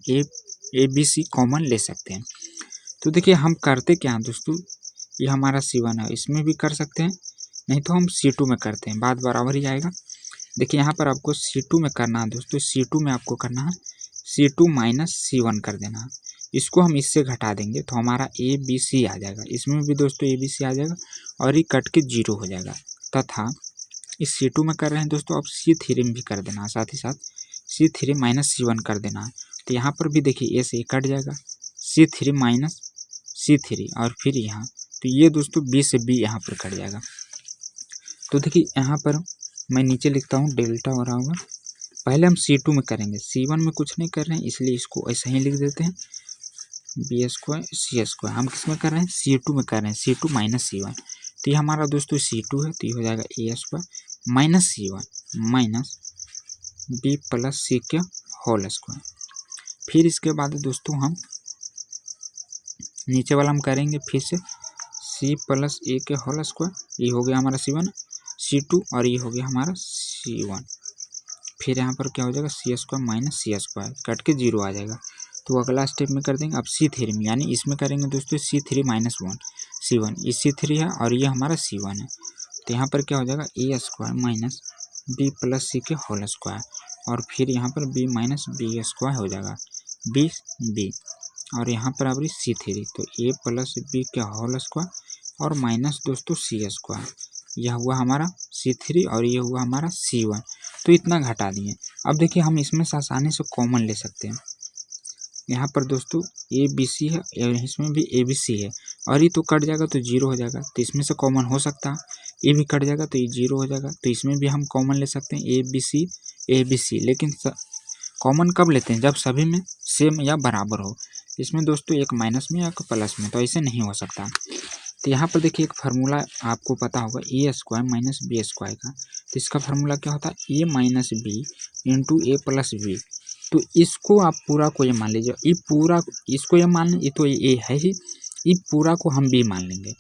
ABC कॉमन ले सकते हैं। तो देखिए हम करते क्या हैं दोस्तों, ये हमारा C1 है, इसमें भी कर सकते हैं, नहीं तो हम C2 में करते हैं, बात बराबर ही आएगा। देखिए यहाँ पर आपको C2 में करना है दोस्तों, C2 में आपको करना है C2 माइनस C1 कर देना है, इसको हम इससे घटा देंगे तो हमारा ABC आ जाएगा, इसमें भी दोस्तों ABC आ जाएगा और ये कट के जीरो हो जाएगा। तथा इस C2 में कर रहे हैं दोस्तों, अब C3 में भी कर देना है, साथ ही साथ C3 माइनस C1 कर देना है, तो यहाँ पर भी देखिए A से कट जाएगा, C3 माइनस C3 और फिर यहाँ, तो ये दोस्तों B से B यहाँ पर कट जाएगा। तो देखिए यहाँ पर मैं नीचे लिखता हूँ डेल्टा बराबर, पहले हम C2 में करेंगे, C1 में कुछ नहीं कर रहे हैं इसलिए इसको ऐसा ही लिख देते हैं, B² C²। हम किस में कर रहे हैं, C2 में कर रहे हैं, C2 माइनस C1, तो ये हमारा दोस्तों C2 है, तो ये हो जाएगा A² minus C1 minus B plus C के होल स्क्वायर। फिर इसके बाद दोस्तों हम नीचे वाला हम करेंगे फिर से C प्लस A के होल स्क्वायर, ये हो गया हमारा C1 C2 और ये हो गया हमारा C1। फिर यहाँ पर क्या हो जाएगा, C² माइनस C² कट के जीरो आ जाएगा। तो अगला स्टेप में कर देंगे अब C3 में, यानी इसमें करेंगे दोस्तों C3 माइनस 1 C1, ये C3 है और ये हमारा C1 है, तो यहाँ पर क्या हो जाएगा A² minus B plus C के होल स्क्वायर, और फिर यहाँ पर B माइनस B² हो जाएगा B और यहाँ पर अब C3, तो A प्लस B के होल स्क्वायर और माइनस दोस्तों C², यह हुआ हमारा C3 और ये हुआ हमारा C1। तो इतना घटा दिए। अब देखिए हम इसमें से आसानी से कॉमन ले सकते हैं, यहाँ पर दोस्तों ABC है और इसमें भी ABC है, और ये तो कट जाएगा तो जीरो हो जाएगा, तो इसमें से कॉमन हो सकता है, ये भी कट जाएगा तो ये जीरो हो जाएगा, तो इसमें भी हम कॉमन ले सकते हैं ABC। लेकिन कॉमन कब लेते हैं, जब सभी में सेम या बराबर हो। इसमें दोस्तों एक माइनस में या एक प्लस में, तो ऐसे नहीं हो सकता। तो यहाँ पर देखिए एक फार्मूला आपको पता होगा A² माइनस B² का, तो इसका फार्मूला क्या होता है A minus B into A plus B। तो इसको आप पूरा को ये मान लीजिए, ये पूरा इसको ये मान लें, ये तो ये है ही, ये पूरा को हम B मान लेंगे।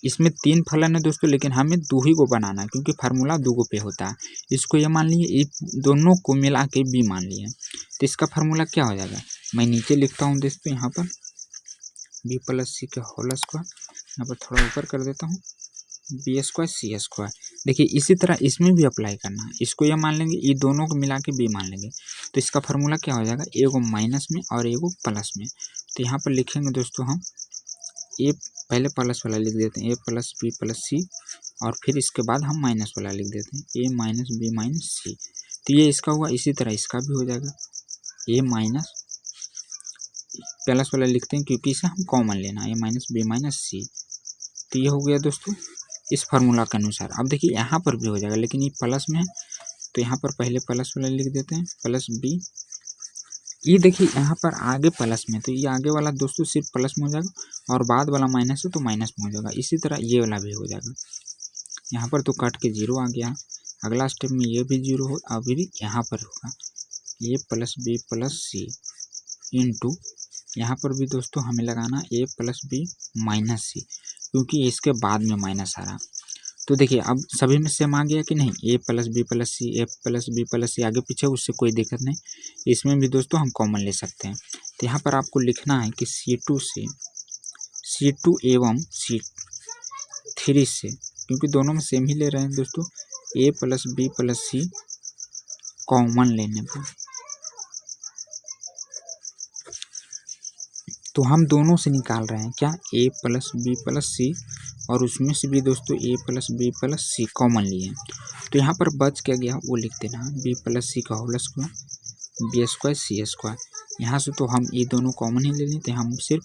इसमें 3 फलन है दोस्तों, लेकिन हमें 2 ही को बनाना है क्योंकि फार्मूला 2 पे होता है। इसको ये मान लीजिए, ये दोनों को मिला के B मान लिए, तो इसका फार्मूला क्या हो जाएगा, मैं नीचे लिखता हूँ दोस्तों, यहाँ पर B प्लस C के होल स्क्वायर, यहाँ पर थोड़ा ऊपर कर देता हूँ B² C²। देखिए इसी तरह इसमें भी अप्लाई करना है, इसको ये मान लेंगे, ये दोनों को मिला के B मान लेंगे, तो इसका फार्मूला क्या हो जाएगा, एगो माइनस में और एगो प्लस में। तो यहाँ पर लिखेंगे दोस्तों हम ए, पहले प्लस वाला लिख देते हैं A plus B plus C, और फिर इसके बाद हम माइनस वाला लिख देते हैं A minus B minus C। तो ये इसका हुआ, इसी तरह इसका भी हो जाएगा A माइनस प्लस वाला लिखते हैं क्योंकि इसे हम कॉमन लेना है, a-b-c। तो ये हो गया दोस्तों इस फार्मूला के अनुसार। अब देखिए यहाँ पर भी हो जाएगा, लेकिन ये प्लस में है तो यहाँ पर पहले प्लस वाला लिख देते हैं, प्लस b। ये देखिए यहाँ पर आगे प्लस में, तो ये आगे वाला दोस्तों सिर्फ प्लस में हो जाएगा और बाद वाला माइनस है तो माइनस में हो जाएगा। इसी तरह ये वाला भी हो जाएगा। यहाँ पर तो कट के 0 आ गया। अगला स्टेप में ये भी 0 हो, अभी यहाँ पर होगा a+b+c इंटू, यहाँ पर भी दोस्तों हमें लगाना a+b-c, क्योंकि इसके बाद में माइनस आ रहा। तो देखिए अब सभी में सेम आ गया कि नहीं, a+b+c a+b+c आगे पीछे, उससे कोई दिक्कत नहीं। इसमें भी दोस्तों हम कॉमन ले सकते हैं। तो यहाँ पर आपको लिखना है कि C2 से C2 एवं C3 से, क्योंकि दोनों में सेम ही ले रहे हैं दोस्तों, a+b+c कॉमन लेने पर तो हम दोनों से निकाल रहे हैं क्या, a+b+c, और उसमें से भी दोस्तों a+b+c कॉमन लिए। तो यहाँ पर बच क्या गया वो लिख देना, b+c का होल स्क्वायर b² c²। यहाँ से तो हम ये दोनों कॉमन ही ले लें, तो हम सिर्फ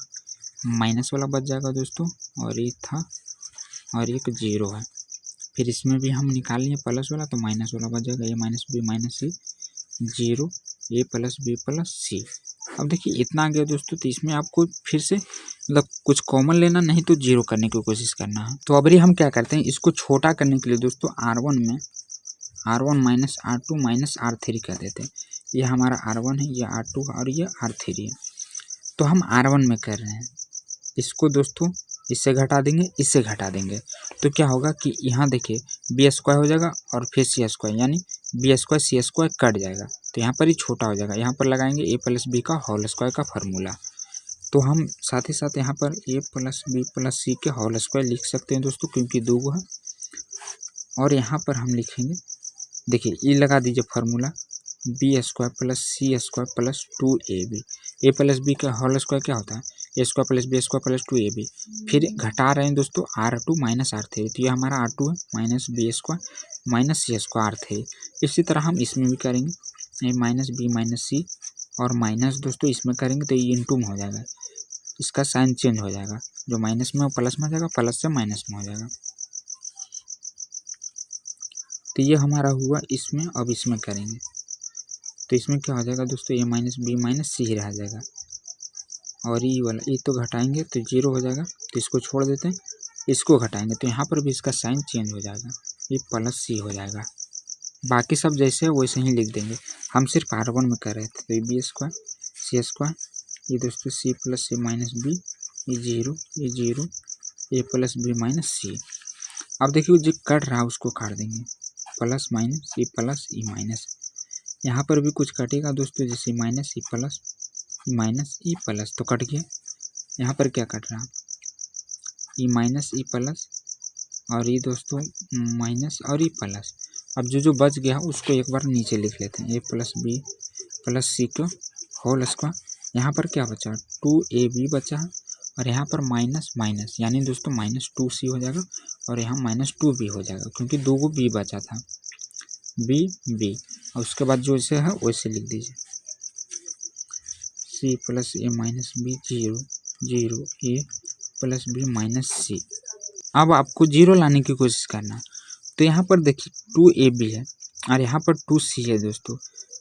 माइनस वाला बच जाएगा दोस्तों, और ये था और एक 0 है। फिर इसमें भी हम निकाल लिए प्लस वाला, तो माइनस वाला बच जाएगा, a-b-c 0 a+b+c। अब देखिए इतना आ गया दोस्तों। तो इसमें आपको फिर से मतलब कुछ कॉमन लेना, नहीं तो 0 करने की कोशिश करना है। तो अभी हम क्या करते हैं, इसको छोटा करने के लिए दोस्तों R1 में R1 minus R2 minus R3 कर देते हैं। ये हमारा R1 है, ये R2 और ये R3 है। तो हम R1 में कर रहे हैं, इसको दोस्तों इससे घटा देंगे, इससे घटा देंगे, तो क्या होगा कि यहाँ देखिए b² हो जाएगा और फिर c², यानी b² c² कट जाएगा, तो यहाँ पर ही छोटा हो जाएगा। यहाँ पर लगाएंगे a+b का होल स्क्वायर का फार्मूला। तो हम साथ ही साथ यहाँ पर a+b+c के होल स्क्वायर लिख सकते हैं दोस्तों, क्योंकि 2 है। और यहाँ पर हम लिखेंगे, देखिए ये लगा दीजिए formula, b² + c² + 2ab। a+b का होल स्क्वायर क्या होता है, a² + b² + 2ab। फिर घटा रहे हैं दोस्तों R2 माइनस R3, तो ये हमारा R2 है, minus b² minus c² R3। इसी तरह हम इसमें भी करेंगे, -b-c और माइनस दोस्तों इसमें करेंगे तो ये इंटू में हो जाएगा, इसका साइन चेंज हो जाएगा, जो माइनस में वो प्लस में हो जाएगा, प्लस से माइनस में हो जाएगा। तो ये हमारा हुआ इसमें। अब इसमें करेंगे तो इसमें क्या हो जाएगा दोस्तों, a-b-c ही रह जाएगा, और ये वाला ये तो घटाएंगे तो 0 हो जाएगा, तो इसको छोड़ देते हैं, इसको घटाएंगे तो यहाँ पर भी इसका साइन चेंज हो जाएगा, ये +c हो जाएगा। बाकी सब जैसे है वैसे ही लिख देंगे, हम सिर्फ R1 में कर रहे थे। तो ये b² c², ये दोस्तों c + c - b, ये 0 a+b - c। अब देखिए जो कट रहा है उसको काट देंगे, plus minus E plus E minus, यहाँ पर भी कुछ कटेगा दोस्तों, जैसे माइनस ई प्लस तो कट गया। यहाँ पर क्या कट रहा, ई माइनस ई प्लस, और ये दोस्तों माइनस और ई प्लस। अब जो बच गया उसको एक बार नीचे लिख लेते हैं, a+b+c को होल स्क्वायर। यहाँ पर क्या बचा, 2ab बचा है, और यहाँ पर माइनस माइनस, यानी दोस्तों -2c हो जाएगा, और यहाँ -2b हो जाएगा, क्योंकि 2 b बचा था, b, और उसके बाद जो इसे है वैसे लिख दीजिए, c + a - b 0 a+b - c। अब आपको 0 लाने की कोशिश करना। तो यहाँ पर देखिए 2ab है और यहाँ पर 2c है दोस्तों।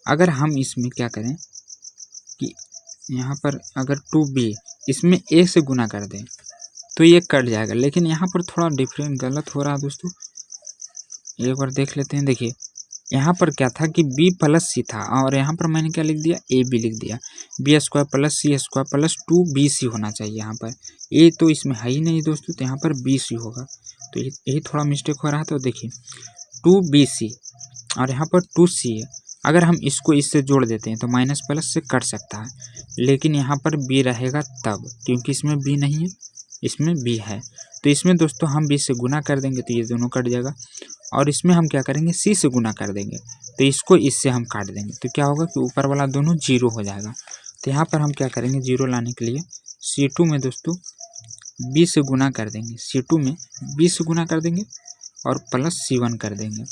अगर हम इसमें क्या करें कि यहाँ पर अगर 2b इसमें a से गुना कर दें तो ये कट जाएगा, लेकिन यहाँ पर थोड़ा डिफरेंट गलत हो रहा है दोस्तों, एक बार देख लेते हैं। देखिए यहाँ पर क्या था कि b+c था, और यहाँ पर मैंने क्या लिख दिया, ab लिख दिया। b² + c² + 2bc होना चाहिए, यहाँ पर a तो इसमें है ही नहीं दोस्तों, तो यहाँ पर bc होगा, तो यही थोड़ा मिस्टेक हो रहा है। तो देखिए 2bc और यहाँ पर 2c है, अगर हम इसको इससे जोड़ देते हैं तो माइनस प्लस से कट सकता है, लेकिन यहाँ पर b रहेगा तब, क्योंकि इसमें b नहीं है, इसमें b है। तो इसमें दोस्तों हम b से गुना कर देंगे तो ये दोनों कट जाएगा, और इसमें हम क्या करेंगे, c से गुना कर देंगे तो इसको इससे हम काट देंगे, तो क्या होगा कि ऊपर वाला दोनों 0 हो जाएगा। तो यहाँ पर हम क्या करेंगे, 0 लाने के लिए c2 में दोस्तों b से गुना कर देंगे, c2 में b से गुना कर देंगे और प्लस c1 कर देंगे।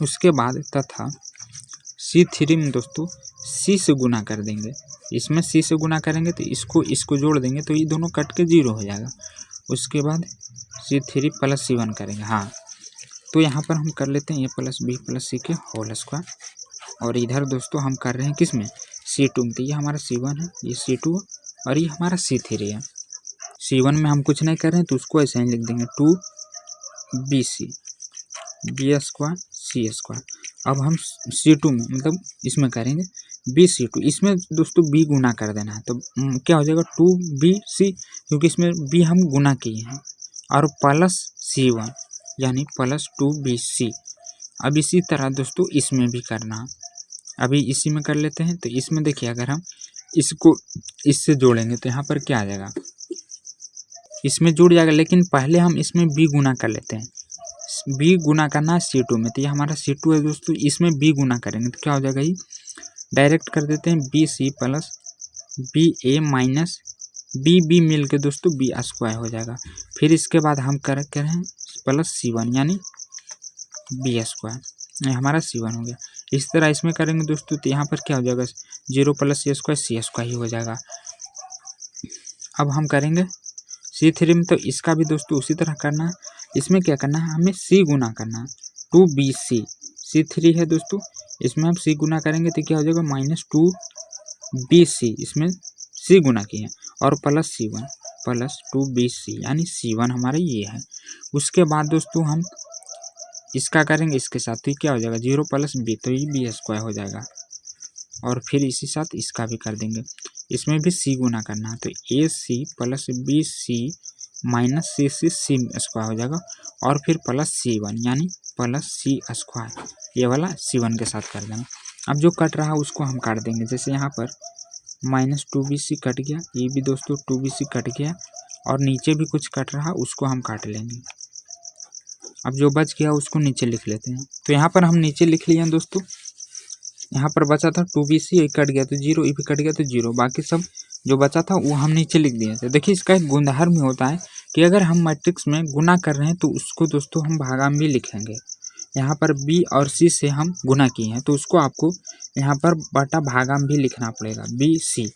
उसके बाद तथा C3 में दोस्तों C से गुना कर देंगे, इसमें C से गुना करेंगे तो इसको जोड़ देंगे तो ये दोनों कट के 0 हो जाएगा। उसके बाद C3 प्लस C1 करेंगे। हाँ, तो यहाँ पर हम कर लेते हैं a प्लस बी प्लस सी के होल स्क्वायर, और इधर दोस्तों हम कर रहे हैं किस में, C2 में। तो ये हमारा C1 है, ये C2 और ये हमारा C3 है। C1 में हम कुछ नहीं कर रहे हैं तो उसको ऐसे ही लिख देंगे 2bc बी स्क्वायर सी स्क्वायर। अब हम C2 में मतलब इसमें करेंगे BC2, इसमें दोस्तों b गुना कर देना है तो क्या हो जाएगा 2bc, क्योंकि इसमें b हम गुना किए हैं, और प्लस C1 यानी प्लस 2bc। अब इसी तरह दोस्तों इसमें भी करना है, अभी इसी में कर लेते हैं। तो इसमें देखिए अगर हम इसको इससे जोड़ेंगे तो यहाँ पर क्या आ जाएगा, इसमें जुड़ जाएगा, लेकिन पहले हम इसमें b गुना कर लेते हैं। b गुना करना है C2 में, तो ये हमारा C2 है दोस्तों, इसमें b गुना करेंगे तो क्या हो जाएगा, ये डायरेक्ट कर देते हैं BC plus BA minus BB मिल के दोस्तों B स्क्वायर हो जाएगा। फिर इसके बाद हम करें प्लस C1 यानी B स्क्वायर, ये हमारा C1 हो गया। इस तरह इसमें करेंगे दोस्तों तो यहाँ पर क्या हो जाएगा 0 प्लस C स्क्वायर ही हो जाएगा। अब हम करेंगे C3 में, तो इसका भी दोस्तों उसी तरह करना है। इसमें क्या करना है, हमें C गुना करना है 2bc, C3 है दोस्तों, इसमें हम C गुना करेंगे तो क्या हो जाएगा माइनस 2bc, इसमें C गुना किए और प्लस C1 प्लस 2bc यानी C1 हमारा ये है। उसके बाद दोस्तों हम इसका करेंगे इसके साथ, तो क्या हो जाएगा 0 प्लस b, तो ये B स्क्वायर हो जाएगा, और फिर इसी साथ इसका भी कर देंगे, इसमें भी C गुना करना है तो AC plus BC minus C square हो जाएगा, और फिर प्लस C1 यानी प्लस C स्क्वायर, ये वाला C1 के साथ कर देना। अब जो कट रहा उसको हम काट देंगे, जैसे यहाँ पर माइनस 2bc कट गया, ये भी दोस्तों 2bc कट गया, और नीचे भी कुछ कट रहा उसको हम काट लेंगे। अब जो बच गया उसको नीचे लिख लेते हैं, तो यहाँ पर हम नीचे लिख लिए हैं दोस्तों। यहाँ पर बचा था 2bc, ये कट गया तो 0, ये भी कट गया तो 0, बाकी सब जो बचा था वो हम नीचे लिख दिए थे। देखिए इसका एक गुणधर्म होता है कि अगर हम मैट्रिक्स में गुना कर रहे हैं तो उसको दोस्तों हम भागाम भी लिखेंगे। यहाँ पर B और C से हम गुना किए हैं तो उसको आपको यहाँ पर बटा भागाम भी लिखना पड़ेगा BC,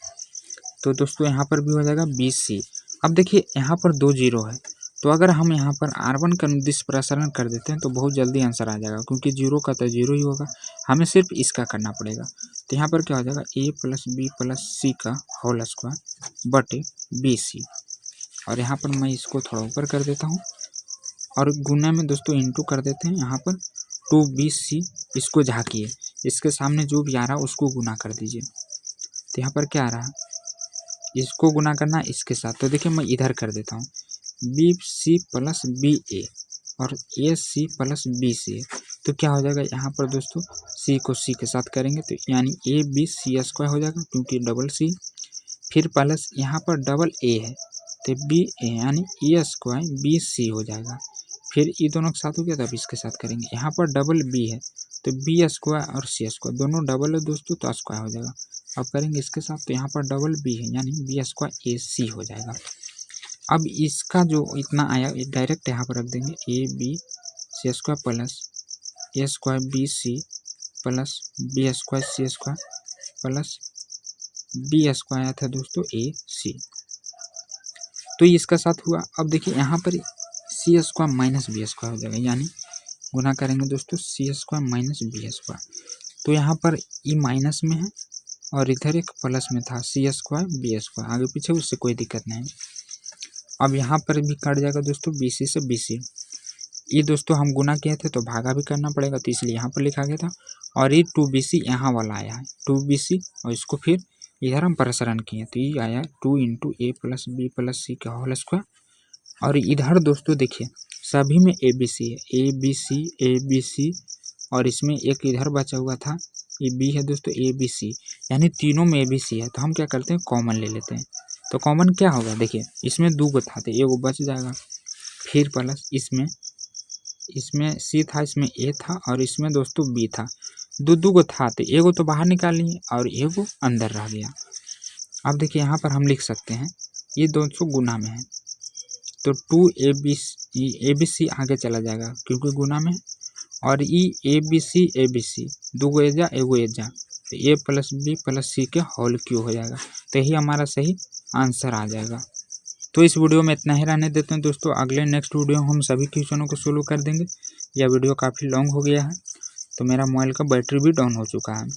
तो दोस्तों यहाँ पर भी हो जाएगा BC। अब देखिए यहाँ पर 2 0 है, तो अगर हम यहाँ पर R1 का निष्प्रसारण कर देते हैं तो बहुत जल्दी आंसर आ जाएगा, क्योंकि 0 का तो 0 ही होगा, हमें सिर्फ इसका करना पड़ेगा। तो यहाँ पर क्या हो जाएगा A plus B plus C का होल स्क्वायर बटे BC, और यहाँ पर मैं इसको थोड़ा ऊपर कर देता हूँ, और गुना में दोस्तों इंटू कर देते हैं। यहाँ पर 2bc, इसको झाँकिए, इसके सामने जो भी आ रहा है उसको गुना कर दीजिए, तो यहाँ पर क्या आ रहा है, इसको गुना करना इसके साथ, तो देखिए मैं इधर कर देता हूँ BC प्लस BA और AC प्लस BC, तो क्या हो जाएगा यहाँ पर दोस्तों C को C के साथ करेंगे तो यानी ABC स्क्वायर हो जाएगा, क्योंकि डबल C, फिर प्लस यहाँ पर डबल A है तो BA यानी A स्क्वायर BC हो जाएगा। फिर ये दोनों के साथ हो गया तब इसके साथ करेंगे, यहाँ पर डबल B है तो B स्क्वायर और C स्क्वायर दोनों डबल है दोस्तों, तो स्क्वायर हो जाएगा। अब करेंगे इसके साथ, तो यहाँ पर डबल B है यानी B स्क्वायर AC हो जाएगा। अब इसका जो इतना आया डायरेक्ट यहाँ पर रख देंगे ABC square plus A square BC plus B square C square plus B square आया था दोस्तों AC, तो ये इसका साथ हुआ। अब देखिए यहाँ पर C square minus B square हो जाएगा, यानी गुना करेंगे दोस्तों C square minus B square, तो यहाँ पर ये माइनस में है और इधर एक प्लस में था C स्क्वायर B स्क्वायर, आगे पीछे उससे कोई दिक्कत नहीं। अब यहाँ पर भी कट जाएगा दोस्तों BC से BC, ये दोस्तों हम गुना किए थे तो भागा भी करना पड़ेगा, तो इसलिए यहाँ पर लिखा गया था, और ये 2BC यहाँ वाला आया है 2BC, और इसको फिर इधर हम प्रसारण किए तो ये आया 2 into A plus B plus C का होल स्क्वायर, और इधर दोस्तों देखिए सभी में ABC है ABC, और इसमें एक इधर बचा हुआ था ये B है दोस्तों ABC, यानी तीनों में ABC है, तो हम क्या करते हैं कॉमन ले लेते हैं। तो कॉमन क्या होगा, देखिए इसमें 2 गो था तो एगो बच जाएगा, फिर प्लस इसमें C था, इसमें A था, और इसमें दोस्तों B था, 2 गो था तो एगो तो बाहर निकाल लिए और एगो अंदर रह गया। अब देखिए यहाँ पर हम लिख सकते हैं ये 200 गुना में है तो 2ABC आगे चला जाएगा क्योंकि गुना में, और ई ए बी सी दूगो एजा एगो एजा, तो ए प्लस बी प्लस सी के होल क्यूब हो जाएगा। तो यही हमारा सही आंसर आ जाएगा। तो इस वीडियो में इतना ही रहने देते हैं दोस्तों, अगले नेक्स्ट वीडियो हम सभी क्वेश्चनों को सोल्व कर देंगे। यह वीडियो काफ़ी लॉन्ग हो गया है, तो मेरा मोबाइल का बैटरी भी डाउन हो चुका है।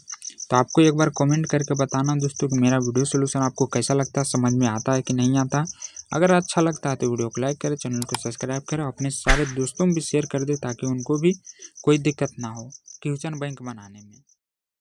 तो आपको एक बार कमेंट करके बताना दोस्तों कि मेरा वीडियो सोल्यूशन आपको कैसा लगता है, समझ में आता है कि नहीं आता है। अगर अच्छा लगता है तो वीडियो को लाइक करें, चैनल को सब्सक्राइब करें, अपने सारे दोस्तों में भी शेयर कर दें ताकि उनको भी कोई दिक्कत ना हो क्वेश्चन बैंक बनाने में।